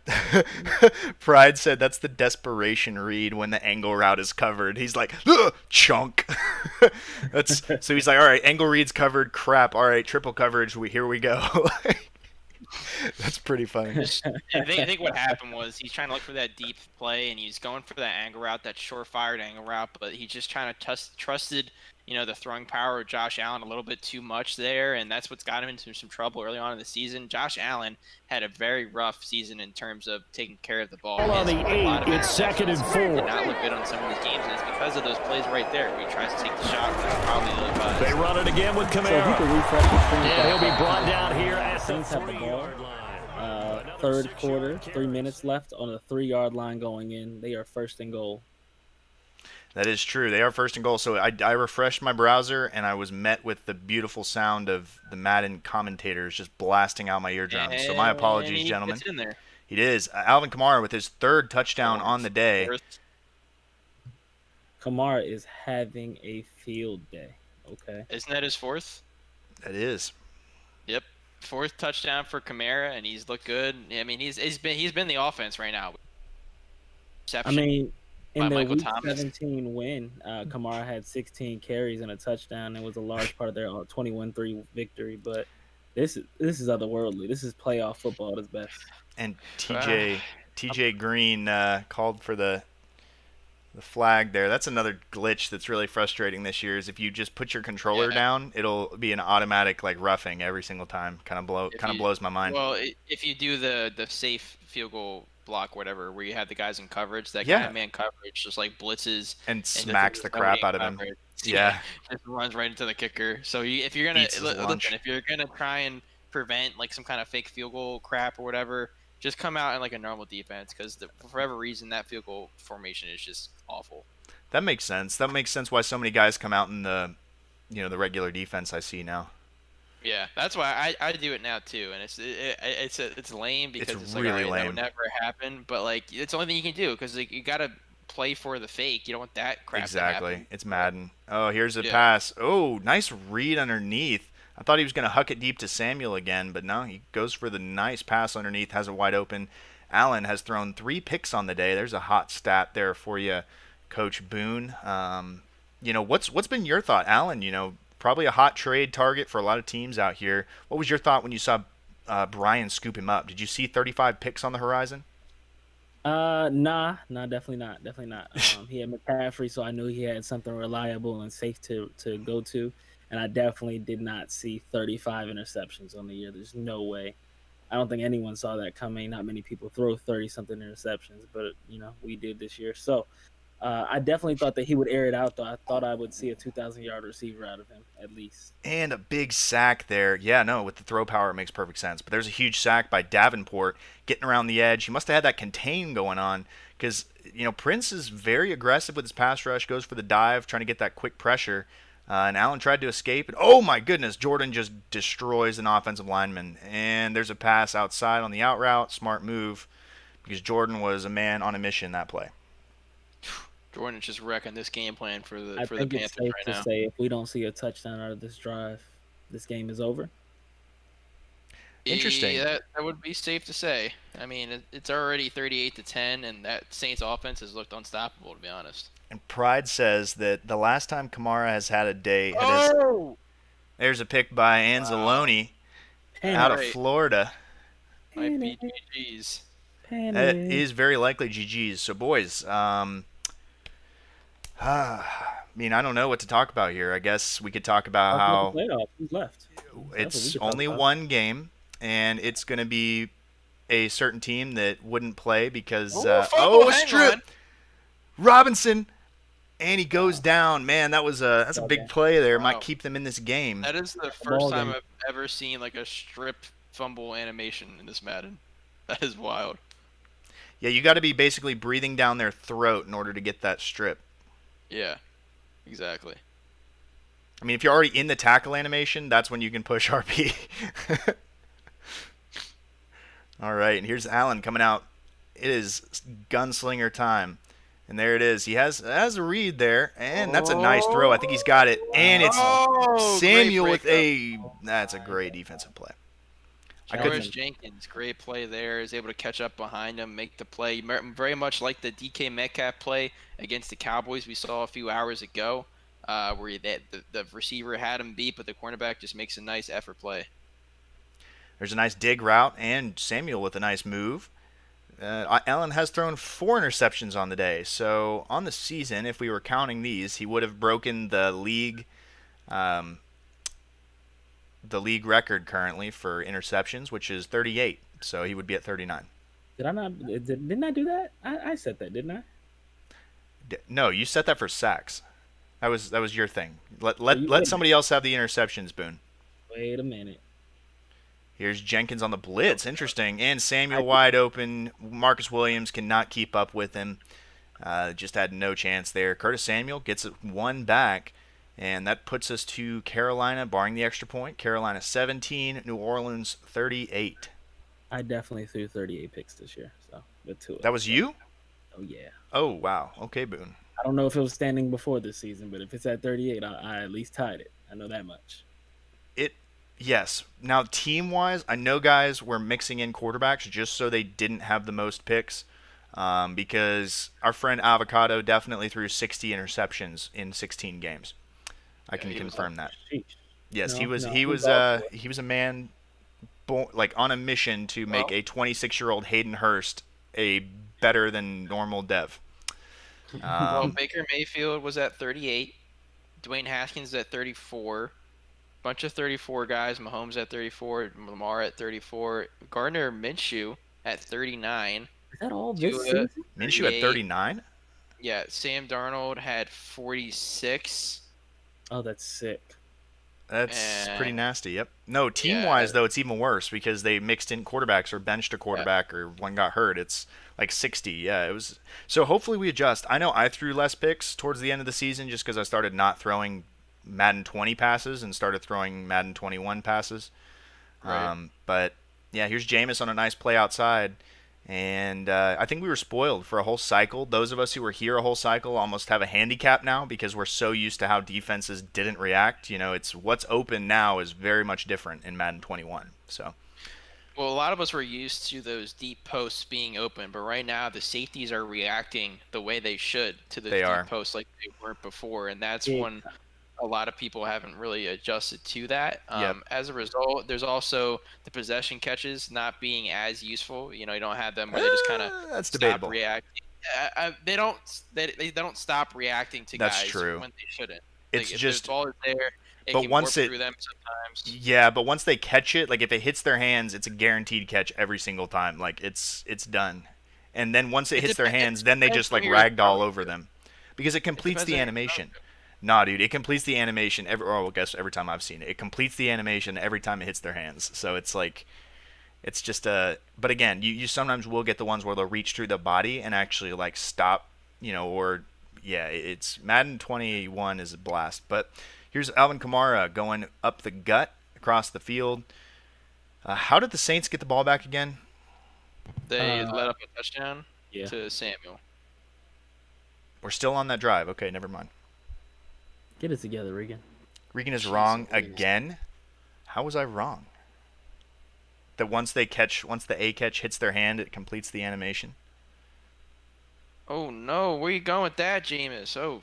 Pride said that's the desperation read when the angle route is covered. He's like, chunk. So he's like, all right, angle read's covered. Crap. All right, triple coverage. Here we go. That's pretty funny. I think what happened was he's trying to look for that deep play, and he's going for that angle route, that surefire angle route, but he's just trying to trusted the throwing power of Josh Allen a little bit too much there, and that's what's got him into some trouble early on in the season. Josh Allen had a very rough season in terms of taking care of the ball. On the 8, it's 2nd and 4. Did not look good on some of these games, and it's because of those plays right there where he tries to take the shot. Probably they run it again with Kamara. So if you can refresh the screen, he'll be brought down here at the Saints have the ball. Third quarter, 3 minutes left on the 3-yard line going in. They are 1st and goal. That is true. They are 1st and goal. So I refreshed my browser, and I was met with the beautiful sound of the Madden commentators just blasting out my eardrums. So my apologies, gentlemen. It is. Alvin Kamara with his 3rd touchdown on the day. Kamara is having a field day. Okay. Isn't that his 4th? That is. Yep. 4th touchdown for Kamara, and he's looked good. I mean, he's been the offense right now. In the Week 17 win, Kamara had 16 carries and a touchdown. It was a large part of their 21-3 victory. But this is otherworldly. This is playoff football at its best. And TJ Green called for the flag there. That's another glitch that's really frustrating this year. Is if you just put your controller down, it'll be an automatic roughing every single time. Kind of blows my mind. Well, if you do the safe field goal block, whatever, where you have the guys in coverage, that kind of man coverage just blitzes and smacks the crap out of them. Yeah, just runs right into the kicker. So if you're gonna try and prevent some kind of fake field goal crap or whatever, just come out in a normal defense, because for whatever reason that field goal formation is just awful. That makes sense. That makes sense why so many guys come out in the the regular defense I see now. Yeah, that's why I do it now too, and it's lame because it's really lame. That would never happen, but it's the only thing you can do, because you gotta play for the fake. You don't want that crap. Exactly. To happen. It's Madden. Oh, here's a pass. Oh, nice read underneath. I thought he was gonna huck it deep to Samuel again, but no, he goes for the nice pass underneath. Has it wide open. Allen has thrown 3 picks on the day. There's a hot stat there for you, Coach Boone. What's been your thought, Allen? Probably a hot trade target for a lot of teams out here. What was your thought when you saw Brian scoop him up? Did you see 35 picks on the horizon? Definitely not, definitely not. He had McCaffrey, so I knew he had something reliable and safe to go to, and I definitely did not see 35 interceptions on the year. There's no way. I don't think anyone saw that coming. Not many people throw 30 something interceptions, but we did this year. So I definitely thought that he would air it out, though. I thought I would see a 2,000-yard receiver out of him at least. And a big sack there. Yeah, no, with the throw power, it makes perfect sense. But there's a huge sack by Davenport getting around the edge. He must have had that contain going on because, Prince is very aggressive with his pass rush, goes for the dive, trying to get that quick pressure. And Allen tried to escape. And, oh, my goodness, Jordan just destroys an offensive lineman. And there's a pass outside on the out route. Smart move because Jordan was a man on a mission that play. Jordan's just wrecking this game plan for the I think Panthers it's safe right to now. say if we don't see a touchdown out of this drive, this game is over. Interesting. Yeah, that would be safe to say. I mean, it's already 38-10, and that Saints offense has looked unstoppable, to be honest. And Pride says that the last time Kamara has had a day, there's a pick by Anzalone out of Florida. Might be GG's. That is very likely GG's. So, boys, I don't know what to talk about here. I guess we could talk about how who's left. It's only one game, and it's going to be a certain team that wouldn't play because a strip. Robinson, and he goes down. Man, that's a big play there. Might keep them in this game. That is the first time I've ever seen like a strip fumble animation in this Madden. That is wild. Yeah, you got to be basically breathing down their throat in order to get that strip. Yeah, exactly. I mean, if you're already in the tackle animation, that's when you can push RP. All right, and here's Allen coming out. It is gunslinger time. And there it is. He has a read there, and that's a nice throw. I think he's got it. And it's Samuel with that's a great defensive play. Jarvis Jenkins, great play there. Is able to catch up behind him, make the play. Very much like the DK Metcalf play against the Cowboys we saw a few hours ago, where the receiver had him beat, but the cornerback just makes a nice effort play. There's a nice dig route, and Samuel with a nice move. Allen has thrown 4 interceptions on the day. So on the season, if we were counting these, he would have broken the league record currently for interceptions, which is 38. So he would be at 39. Didn't I do that? I said that, didn't I? No, you set that for sacks. That was your thing. Let somebody else have the interceptions, Boone. Wait a minute. Here's Jenkins on the blitz. Interesting. And Samuel wide open. Marcus Williams cannot keep up with him. Just had no chance there. Curtis Samuel gets one back, and that puts us to Carolina, barring the extra point. Carolina 17, New Orleans 38. I definitely threw 38 picks this year. So that was you? Oh, yeah. Oh, wow. Okay, Boone. I don't know if it was standing before this season, but if it's at 38, I at least tied it. I know that much. Yes. Now, team-wise, I know guys were mixing in quarterbacks just so they didn't have the most picks because our friend Avocado definitely threw 60 interceptions in 16 games. I can confirm that. Yes, he was a man on a mission to make a 26-year-old Hayden Hurst a better than normal dev. Baker Mayfield was at 38. Dwayne Haskins at 34. Bunch of 34 guys. Mahomes at 34, Lamar at 34, Gardner Minshew at 39. Is that all this season? Minshew at 39? Yeah, Sam Darnold had 46. Oh, that's sick. That's pretty nasty, yep. No, team-wise, though, it's even worse because they mixed in quarterbacks or benched a quarterback or one got hurt. It's like 60, yeah. It was. So hopefully we adjust. I know I threw less picks towards the end of the season just because I started not throwing Madden 20 passes and started throwing Madden 21 passes. Right. But, yeah, here's Jameis on a nice play outside. And I think we were spoiled for a whole cycle. Those of us who were here a whole cycle almost have a handicap now because we're so used to how defenses didn't react. It's what's open now is very much different in Madden 21. So. Well, a lot of us were used to those deep posts being open, but right now the safeties are reacting the way they should to the deep posts like they weren't before, and that's one a lot of people haven't really adjusted to that. Yep. As a result, there's also the possession catches not being as useful. You don't have them where they just kind of That's stop debatable. reacting. They don't stop reacting to That's guys true. when they shouldn't. It's If just. the ball is there, it But can once warp it. through them sometimes. Yeah, but once they catch it, like if it hits their hands, it's a guaranteed catch every single time. Like it's done. And then once it hits their hands, then they just like ragdoll over them, because it completes the animation. Nah, dude, it completes the animation I guess every time I've seen it. It completes the animation every time it hits their hands. So it's like, it's just a. But again, you sometimes will get the ones where they'll reach through the body and actually like stop, or yeah, it's Madden 21 is a blast. But here's Alvin Kamara going up the gut across the field. How did the Saints get the ball back again? They let up a touchdown Yeah. to Samuel. We're still on that drive. Okay, never mind. Get it together, Regan. Regan is Jeez wrong Louise. again. How was I wrong? That once the A catch hits their hand, it completes the animation. Oh no, where you going with that, Jameis? Oh,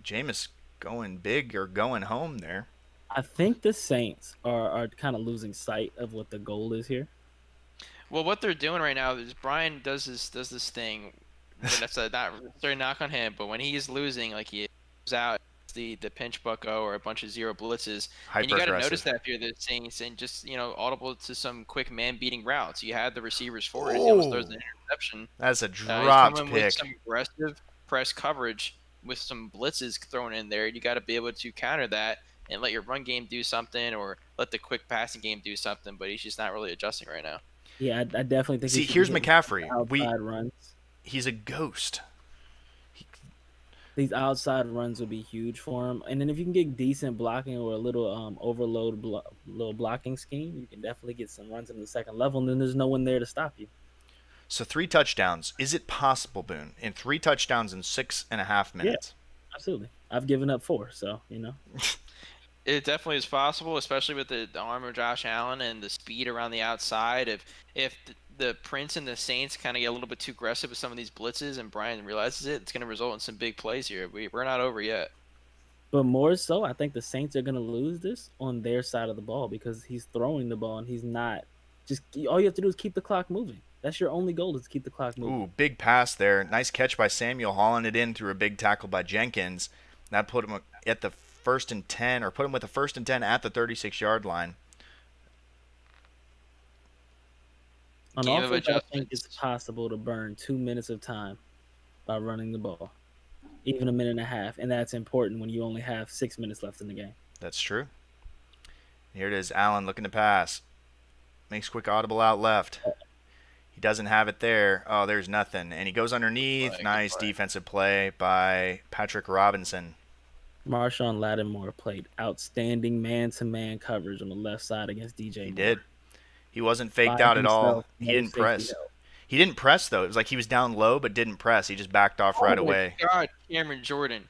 Jameis going big or going home there. I think the Saints are kind of losing sight of what the goal is here. well, what they're doing right now is Brian does this thing. That's not necessarily knock on him, but when he's losing, like he goes out the pinch bucko or a bunch of zero blitzes, and you got to notice that if you're the Saints and just audible to some quick man beating routes. You have the receivers for it. He almost throws an interception. That's a He's dropped coming pick. with some aggressive press coverage with some blitzes thrown in there. You got to be able to counter that and let your run game do something, or let the quick passing game do something. But he's just not really adjusting right now. Yeah, I definitely think. See, he should here's be hitting McCaffrey. outside runs. He's a ghost. These outside runs would be huge for him. And then if you can get decent blocking or a little overload little blocking scheme, you can definitely get some runs in the second level. And then there's no one there to stop you. So 3 touchdowns. Is it possible, Boone? In 3 touchdowns in 6.5 minutes? Yeah, absolutely. I've given up 4, so It definitely is possible, especially with the arm of Josh Allen and the speed around the outside. If the Prince and the Saints kind of get a little bit too aggressive with some of these blitzes and Brian realizes it's going to result in some big plays here. We're not over yet. But more so, I think the Saints are going to lose this on their side of the ball because he's throwing the ball and he's not. Just all you have to do is keep the clock moving. That's your only goal, is to keep the clock moving. Ooh, big pass there. Nice catch by Samuel, hauling it in through a big tackle by Jenkins. That put him at the 1st and 10, or put him with the 1st and 10 at the 36-yard line. On offense, I think it's possible to burn 2 minutes of time by running the ball, even a minute and a half, and that's important when you only have 6 minutes left in the game. That's true. Here it is, Allen looking to pass. Makes quick audible out left. He doesn't have it there. Oh, there's nothing. And he goes underneath. Nice defensive play by Patrick Robinson. Marshawn Lattimore played outstanding man-to-man coverage on the left side against DJ He Moore. did. He wasn't faked out at all. He didn't press. He didn't press, though. It was like he was down low but didn't press. He just backed off right away. Oh, my God, Cameron Jordan.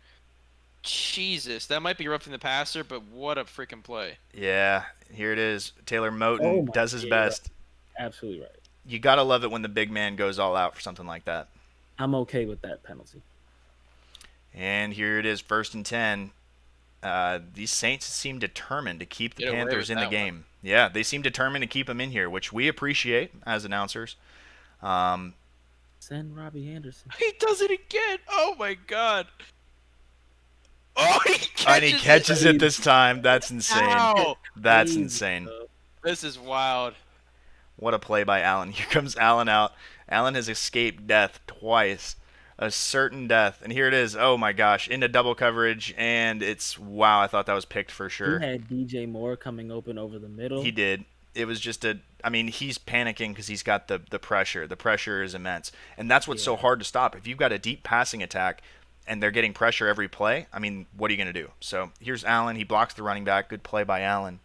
Jesus, that might be roughing the passer, but what a freaking play. Yeah, here it is. Taylor Moton does his best. Absolutely right. You got to love it when the big man goes all out for something like that. I'm okay with that penalty. And here it is, 1st and 10. These Saints seem determined to keep the Panthers in the game. Yeah, they seem determined to keep them in here, which we appreciate as announcers. Send Robbie Anderson. He does it again. Oh, my God. Oh, he catches it this time. That's insane. Ow. That's insane. This is wild. What a play by Allen. Here comes Allen out. Allen has escaped death twice. A certain death. And here it is. Oh, my gosh. Into double coverage. And it's, wow, I thought that was picked for sure. He had DJ Moore coming open over the middle. He did. It was just he's panicking because he's got the pressure. The pressure is immense. And that's what's so hard to stop. If you've got a deep passing attack and they're getting pressure every play, what are you going to do? So here's Allen. He blocks the running back. Good play by Allen.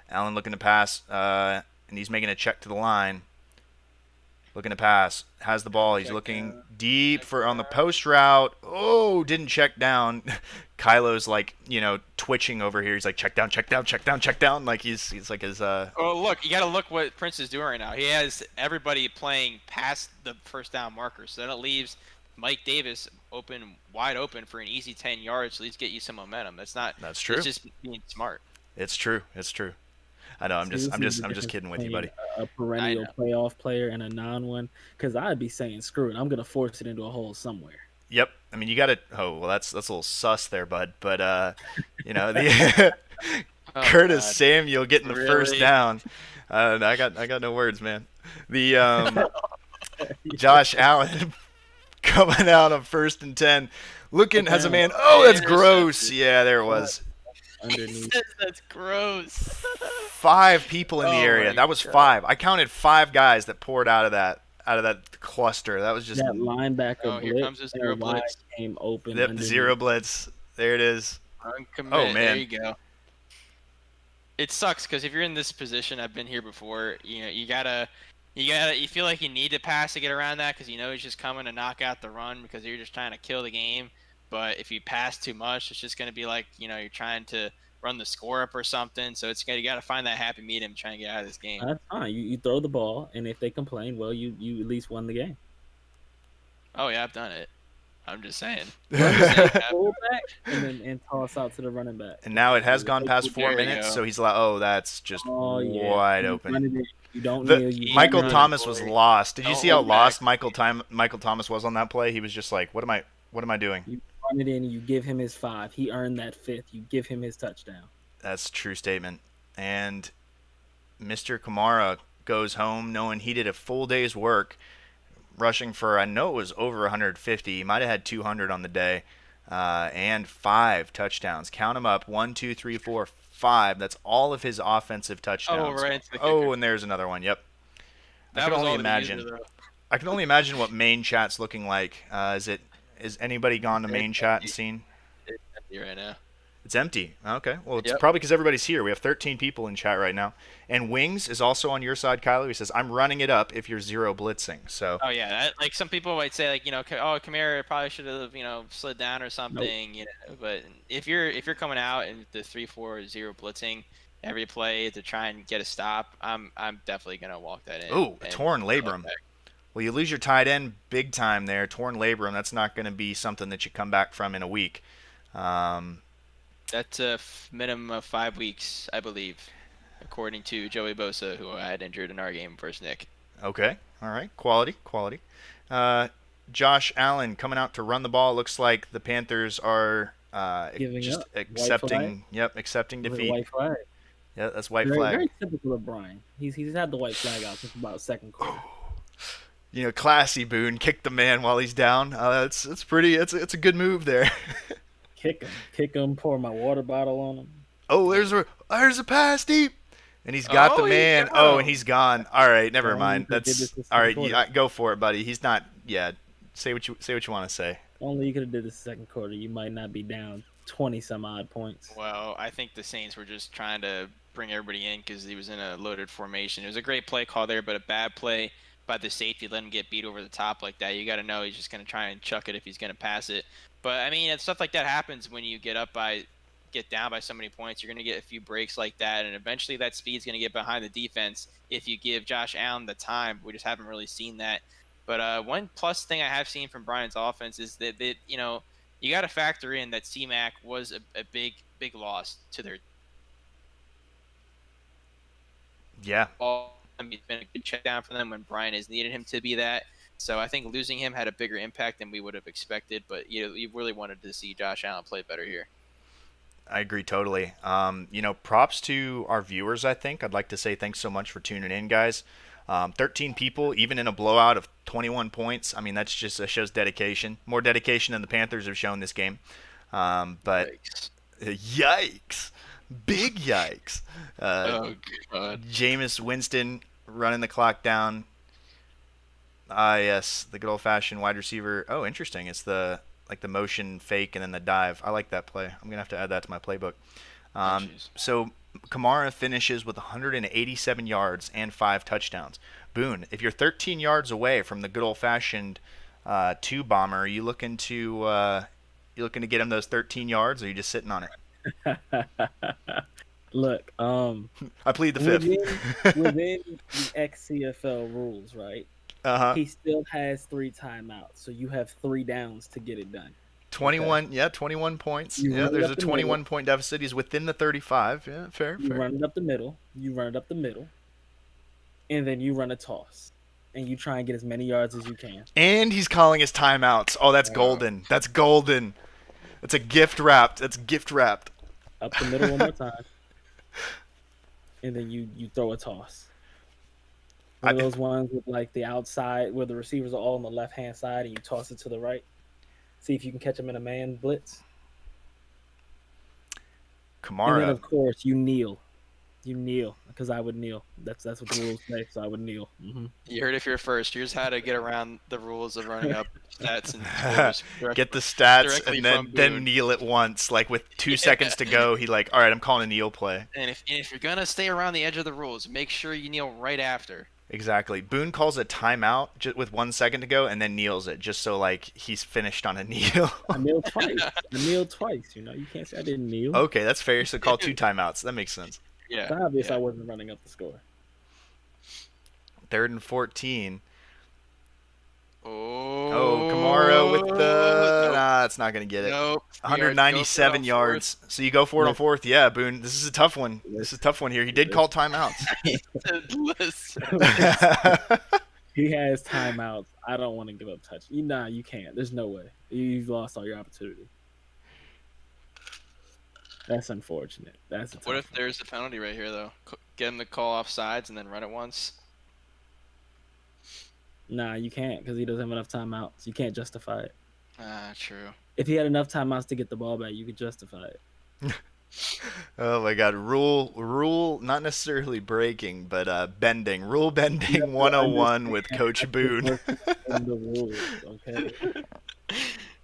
Allen looking to pass, and he's making a check to the line. Looking to pass. Has the ball. He's looking deep on the post route. Oh, didn't check down. Kylo's twitching over here. He's like, check down, check down, check down, check down. Like he's like his. Oh, look! You got to look what Prince is doing right now. He has everybody playing past the first down marker, so then it leaves Mike Davis wide open for an easy 10 yards, at least get you some momentum. That's true. It's just being smart. It's true. I know. I'm just kidding with you, buddy. A perennial playoff player and a non-one, because I'd be saying, screw it, I'm gonna force it into a hole somewhere. Yep. I mean, you got to. Oh, well, that's a little sus there, bud. But the Curtis Samuel getting the first down. I got no words, man. The Josh Allen coming out on 1st and 10, looking has a man. Oh, that's gross. Yeah, there it was. Underneath. That's gross. 5 people in the area. That was 5. I counted 5 guys that poured out of that cluster. That was just that linebacker blitz. Here comes his zero blitz. Came open. Yep, zero blitz. There it is. Uncommit. Oh man, there you go. It sucks because if you're in this position, I've been here before. You feel like you need to pass to get around that because he's just coming to knock out the run because you're just trying to kill the game. But if you pass too much, it's just going to be like you're trying to run the score up or something. So you got to find that happy medium trying to get out of this game. That's fine. You throw the ball, and if they complain, well, you at least won the game. Oh yeah, I've done it. I'm just saying. Pull back and toss out to the running back. And now it has gone past 4 minutes, so he's like, "Oh, that's just wide open." You don't Michael Thomas was lost. Did you see how lost Michael Thomas was on that play? He was just like, "What am I doing?" You run it in, and you give him his 5. He earned that 5th. You give him his touchdown. That's a true statement. And Mr. Kamara goes home knowing he did a full day's work, rushing for, I know it was over 150. He might have had 200 on the day, and 5 touchdowns. Count them up: 1, 2, 3, 4, 5. That's all of his offensive touchdowns. Oh, right. And there's another one. Yep. I can only imagine what main chat's looking like. Is anybody gone to main chat and seen? It's empty right now. It's empty. Okay. Well, it's probably because everybody's here. We have 13 people in chat right now. And Wings is also on your side, Kyler. He says, "I'm running it up if you're zero blitzing." So. Oh yeah, like some people might say, like Kamara probably should have slid down or something. Nope. But if you're coming out in the 3-4-0 blitzing every play to try and get a stop, I'm definitely gonna walk that in. Oh, torn labrum. Well, you lose your tight end big time there. Torn labrum. That's not going to be something that you come back from in a week. That's a minimum of 5 weeks, I believe, according to Joey Bosa, who I had injured in our game versus Nick. Okay. All right. Quality. Josh Allen coming out to run the ball. Looks like the Panthers are just accepting defeat. White flag. Yeah, that's white flag. Very typical of Brian. He's had the white flag out since about second quarter. Classy Boone. Kick the man while he's down. It's a good move there. Kick him. Pour my water bottle on him. Oh, there's a pass deep, and he's got the man. And he's gone. All right, never mind. That's all right. Go for it, buddy. He's not. Yeah, say what you want to say. Only you could have did the second quarter. You might not be down 20 some odd points. Well, I think the Saints were just trying to bring everybody in because he was in a loaded formation. It was a great play call there, but a bad play by the safety. Let him get beat over the top like that. You got to know he's just going to try and chuck it if he's going to pass it. But I mean, stuff like that happens when you get down by so many points. You're going to get a few breaks like that, and eventually that speed's going to get behind the defense if you give Josh Allen the time. We just haven't really seen that. But one plus thing I have seen from Brian's offense is that you got to factor in that C-Mac was a big loss to their. Yeah. It's been a good check down for them when Brian has needed him to be that. So I think losing him had a bigger impact than we would have expected, but you really wanted to see Josh Allen play better here. I agree totally. Props to our viewers, I think. I'd like to say thanks so much for tuning in, guys. 13 people, even in a blowout of 21 points. I mean, that shows dedication. More dedication than the Panthers have shown this game. But yikes. Big yikes. Oh, God. Jameis Winston running the clock down. Yes, the good old-fashioned wide receiver. Oh, interesting. It's the motion fake and then the dive. I like that play. I'm going to have to add that to my playbook. So Kamara finishes with 187 yards and 5 touchdowns. Boone, if you're 13 yards away from the good old-fashioned two-bomber, are you looking to get him those 13 yards, or are you just sitting on it? Look, I plead the fifth. Within the XCFL rules, right? Uh-huh. he still has 3 timeouts. So you have 3 downs to get it done. 21, Okay? yeah, 21 points. You Yeah, run it there's up a the middle. 21-point deficit. He's within the 35. Yeah, fair. You run it up the middle. You run it up the middle. And then you run a toss. And you try and get as many yards as you can. And he's calling his timeouts. Oh, that's golden. That's golden. That's a gift wrapped. That's gift wrapped. Up the middle one more time. And then you throw a toss. One of those ones with like the outside where the receivers are all on the left-hand side and you toss it to the right. See if you can catch them in a man blitz. Kamara. And then, of course, you kneel. You kneel because I would kneel. That's what the rules say, so I would kneel. Mm-hmm. You heard it here first. Here's how to get around the rules of running up stats and scores. Get the stats directly and from then Boone. kneel it once. Like with 2 seconds to go, he like, all right, I'm calling a kneel play. And if you're gonna stay around the edge of the rules, make sure you kneel right after. Exactly. Boone calls a timeout with 1 second to go and then kneels it just so like he's finished on a kneel. I kneeled twice. You know, you can't say I didn't kneel. Okay, that's fair. So call 2 timeouts. That makes sense. Yeah. It's obvious yeah. I wasn't running up the score. 3rd and 14. Oh, Kamara with the... Nah, it's not going to get it. Nope. 197 yards. So you go for it on 4th. Yeah, Boone, this is a tough one. This is a tough one here. He did call timeouts. He has timeouts. I don't want to give up touch. Nah, you can't. There's no way. You've lost all your opportunity. That's unfortunate. That's What if there's a penalty right here, though? Get him to call off sides and then run it once? Nah, you can't because he doesn't have enough timeouts. You can't justify it. True. If he had enough timeouts to get the ball back, you could justify it. Oh my God! Rule, not necessarily breaking, but bending. Rule bending 101 with Coach Boone. The rules, okay.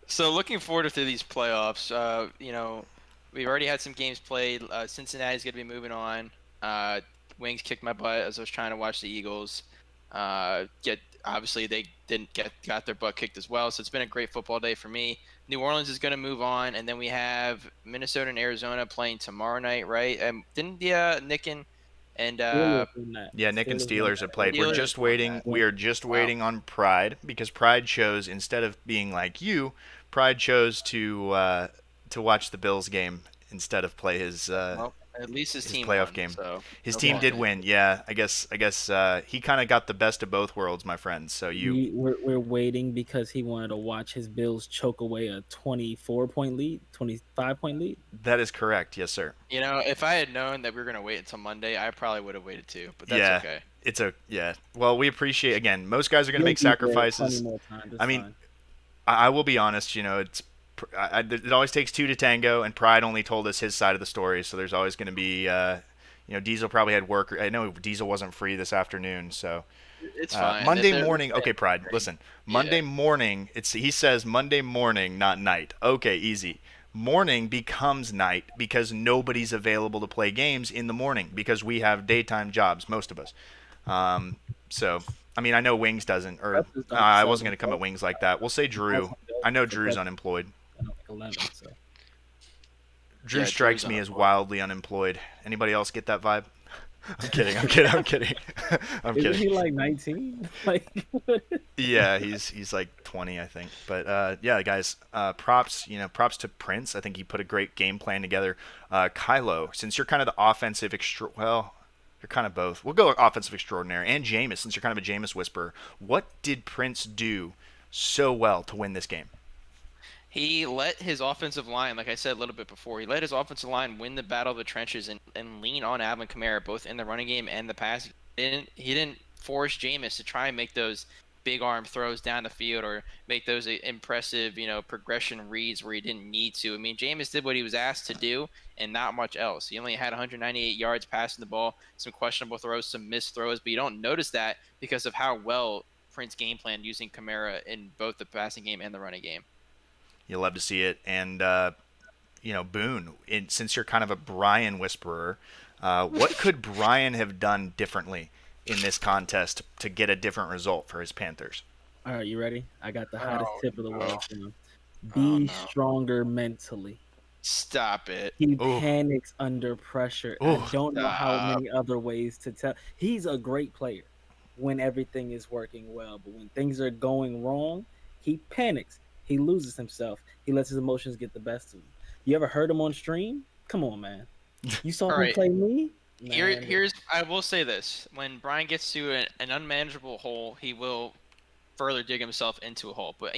So looking forward to these playoffs. You know, we've already had some games played. Cincinnati's gonna be moving on. Wings kicked my butt as I was trying to watch the Eagles. Obviously they got their butt kicked as well. So it's been a great football day for me. New Orleans is going to move on, and then we have Minnesota and Arizona playing tomorrow night, right? Didn't Nick and Nick and Steelers have played. We're just waiting. We are just waiting on Pride because Pride chose, instead of being like you, Pride chose to watch the Bills game instead of play his. At least his team playoff won, game. So his team did win. Yeah, I guess he kind of got the best of both worlds, my friend. So we're waiting because he wanted to watch his Bills choke away a 24-point lead, 25-point lead. That is correct. Yes, sir. You know, if I had known that we were going to wait until Monday, I probably would have waited too. But that's okay. Well, we appreciate, again, most guys are going to make sacrifices. I mean, I will be honest. You know, it always takes 2 to tango, and Pride only told us his side of the story, so there's always going to be, Diesel probably had work. I know Diesel wasn't free this afternoon, so it's fine. Monday morning. Okay, Pride, listen. Monday morning. He says Monday morning, not night. Okay, easy. Morning becomes night because nobody's available to play games in the morning because we have daytime jobs, most of us. So. I mean, I know Wings doesn't, or I wasn't going to come at Wings like that. We'll say Drew. I know Drew's unemployed. 11, so. Drew strikes me as wildly unemployed. Anybody else get that vibe? I'm kidding. I'm kidding. Isn't he like 19? Yeah, he's like 20, I think. But yeah, guys, props to Prince. I think he put a great game plan together. Kylo, since you're kind of the offensive you're kind of both. We'll go offensive extraordinary. And Jameis, since you're kind of a Jameis whisperer. What did Prince do so well to win this game? He let his offensive line, like I said a little bit before, he let his offensive line win the battle of the trenches and lean on Alvin Kamara, both in the running game and the pass. He didn't force Jameis to try and make those big arm throws down the field or make those impressive, progression reads where he didn't need to. I mean, Jameis did what he was asked to do and not much else. He only had 198 yards passing the ball, some questionable throws, some missed throws, but you don't notice that because of how well Prince game planned using Kamara in both the passing game and the running game. You'll love to see it. And, Boone, since you're kind of a Brian whisperer, what could Brian have done differently in this contest to get a different result for his Panthers? All right, you ready? I got the hottest tip of the world for him. Be stronger mentally. Stop it. He panics under pressure. I don't know how many other ways to tell. He's a great player. when everything is working well. But when things are going wrong, he panics. He loses himself. He lets his emotions get the best of him. You ever heard him on stream? Come on, man. You saw All him right. play me? Man, Here's I will say this: when Brian gets to an unmanageable hole, he will further dig himself into a hole. But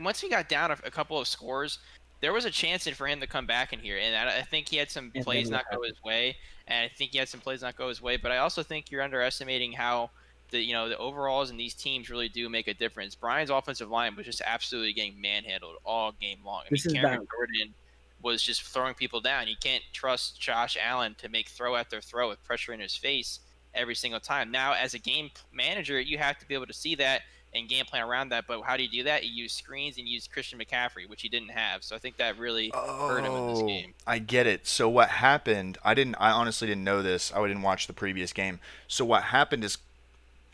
once he got down a couple of scores, there was a chance for him to come back in here, and I think he had some and plays then what not go happened? his way, and I think he had some plays not go his way. But I also think you're underestimating how the overalls in these teams really do make a difference. Brian's offensive line was just absolutely getting manhandled all game long. I mean, This is Cameron about Jordan was just throwing people down. You can't trust Josh Allen to make throw after throw with pressure in his face every single time. Now, as a game manager, you have to be able to see that and game plan around that. But how do you do that? You use screens and use Christian McCaffrey, which he didn't have. So I think that really hurt him in this Oh, game. I get it. So what happened? I honestly didn't know this. I didn't watch the previous game. So what happened is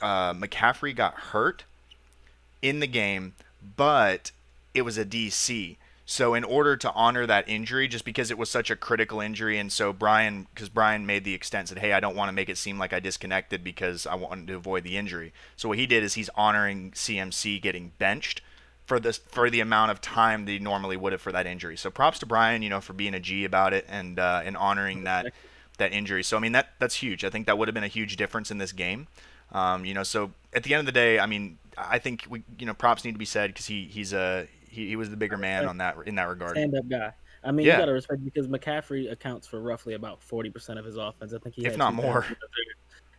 McCaffrey got hurt in the game, but it was a DC. So in order to honor that injury, just because it was such a critical injury, and so because Brian made the extent, said, hey, I don't want to make it seem like I disconnected because I wanted to avoid the injury. So what he did is he's honoring CMC getting benched for the amount of time that he normally would have for that injury. So props to Brian, for being a G about it and honoring that injury. So I mean that's huge. I think that would have been a huge difference in this game. So at the end of the day, I mean, I think props need to be said because he was the bigger man in that regard. stand-up guy. I mean, you Yeah, got to respect because McCaffrey accounts for roughly about 40% of his offense. I think he if had not 2,000. more.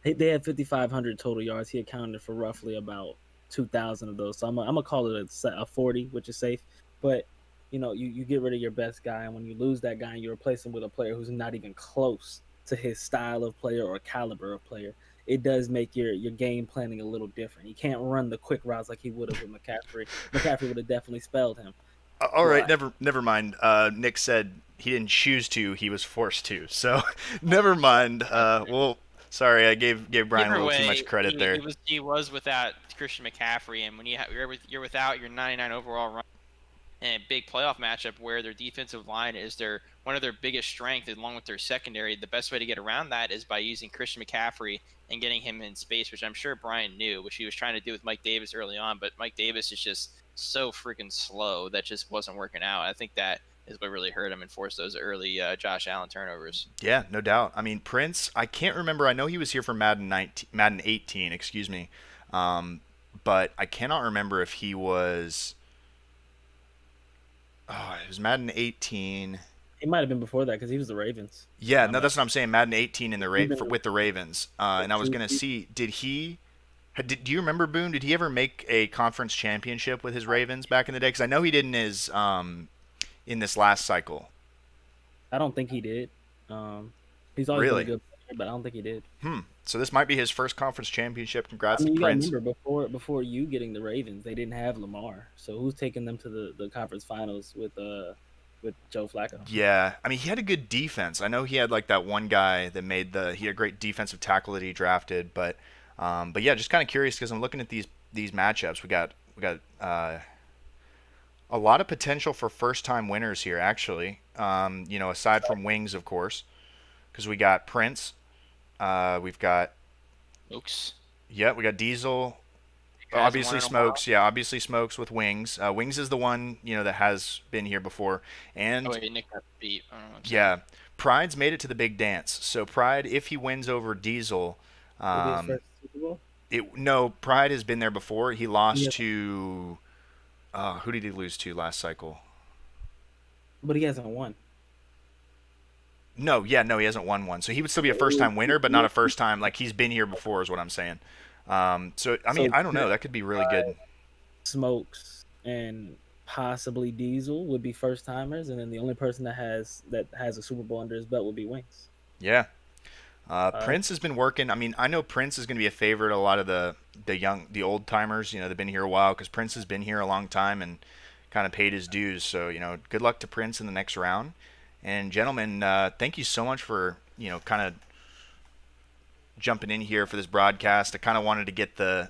They had 5,500 total yards. He accounted for roughly about 2,000 of those. So I'm gonna call it a 40, which is safe. But you get rid of your best guy, and when you lose that guy, and you replace him with a player who's not even close to his style of player or caliber of player, it does make your game planning a little different. You can't run the quick routes like he would have with McCaffrey. McCaffrey would have definitely spelled him. All right, But never mind. Nick said he didn't choose to; he was forced to. So, never mind. Well, sorry, I gave Brian a Either little too way, much credit there. he was without Christian McCaffrey, and when you're without your 99 overall run and a big playoff matchup where their defensive line is one of their biggest strengths, along with their secondary. The best way to get around that is by using Christian McCaffrey and getting him in space, which I'm sure Brian knew, which he was trying to do with Mike Davis early on. But Mike Davis is just so freaking slow that just wasn't working out. I think that is what really hurt him and forced those early Josh Allen turnovers. Yeah, no doubt. I mean, Prince. I can't remember. I know he was here for Madden 18. Excuse me. But I cannot remember if he was. Oh, it was Madden 18. it might have been before that because he was the Ravens. Yeah, no, that's what I'm saying. Madden 18 with the Ravens. Yeah, And I was gonna see, do you remember Boone? Did he ever make a conference championship with his Ravens back in the day? Because I know he didn't in this last cycle. I don't think he did. He's always been a Really? good player, but I don't think he did. So this might be his first conference championship. Congrats I mean, to you got to Prince. remember before you getting the Ravens, they didn't have Lamar. So who's taking them to the conference finals with Joe Flacco? Yeah, I mean he had a good defense. I know he had like that one guy that he had a great defensive tackle that he drafted, but yeah, just kind of curious because I'm looking at these matchups. We got a lot of potential for first time winners here actually. Aside from Wings of course, because we got Prince, we've got Oaks. we got Diesel. Hasn't Obviously won in a while. Smokes, yeah. Obviously Smokes with Wings. Wings is the one that has been here before, and Oh wait, Nick got beat. I don't know what I'm saying. yeah, Pride's made it to the big dance. So Pride, if he wins over Diesel, Will be his first Super Bowl? no, Pride has been there before. He lost Yeah. to who did he lose to last cycle? But he hasn't won. No, he hasn't won one. So he would still be a first time winner, but not a first time like he's been here before, is what I'm saying. So I mean, So I don't know. That could be really good. Smokes and possibly Diesel would be first timers, and then the only person that has a Super Bowl under his belt would be Wings. Yeah. Prince has been working. I mean, I know Prince is going to be a favorite. A lot of the old timers, they've been here a while because Prince has been here a long time and kind of paid his dues. So, good luck to Prince in the next round. And gentlemen, thank you so much for kind of jumping in here for this broadcast. I kind of wanted to get the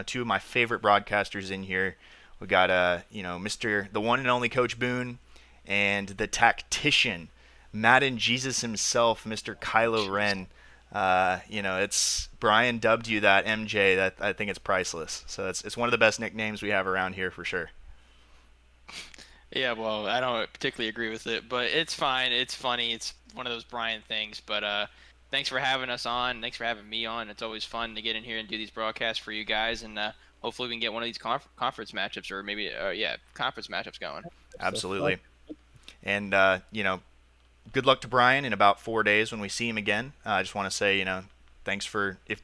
two of my favorite broadcasters in here. We got Mr. the one and only Coach Boone and the tactician, Madden Jesus himself, Mr. Kylo Ren. It's Brian dubbed you that MJ. That I think it's priceless. So it's one of the best nicknames we have around here for sure. Yeah, well, I don't particularly agree with it, but it's fine. It's funny. It's one of those Brian things. But thanks for having us on. Thanks for having me on. It's always fun to get in here and do these broadcasts for you guys, and hopefully we can get one of these conference matchups, or maybe conference matchups going. Absolutely. And good luck to Brian in about 4 days when we see him again. I just want to say, thanks for if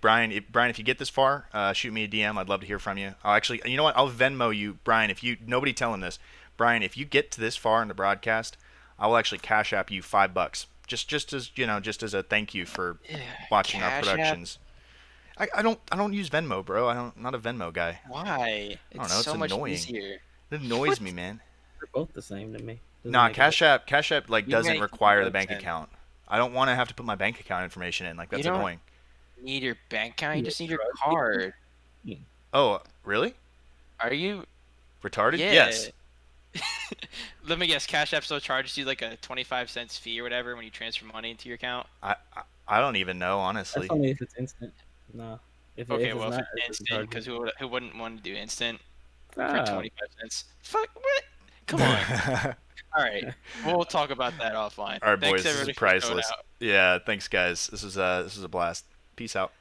you get this far, shoot me a DM. I'd love to hear from you. I'll actually, you know what? I'll Venmo you, Brian. Nobody tell him this, Brian. If you get to this far in the broadcast, I will actually Cash App you $5, just as a thank you for watching our productions. I don't use Venmo, bro. I'm not a Venmo guy. Why? I don't know. It's so much annoying. Easier. It annoys me, man. They're both the same to me. Nah, Cash App doesn't require the bank sense. account. I don't want to have to put my bank account information in. That's annoying. You need your bank account. You just need your card. Oh, really? Are you Retarded? Yeah. Yes. Let me guess. Cash App still charges you like a 25 cents fee or whatever when you transfer money into your account. I don't even know, honestly. That's only if it's instant. No. If Okay, it's well, not, if it's instant, because who wouldn't want to do instant for Ah, 25 cents? Fuck, what? Come on. All right, we'll talk about that offline. All right, Thanks boys. This is everybody for showing priceless. out. Yeah, thanks, guys. This is a blast. Peace out.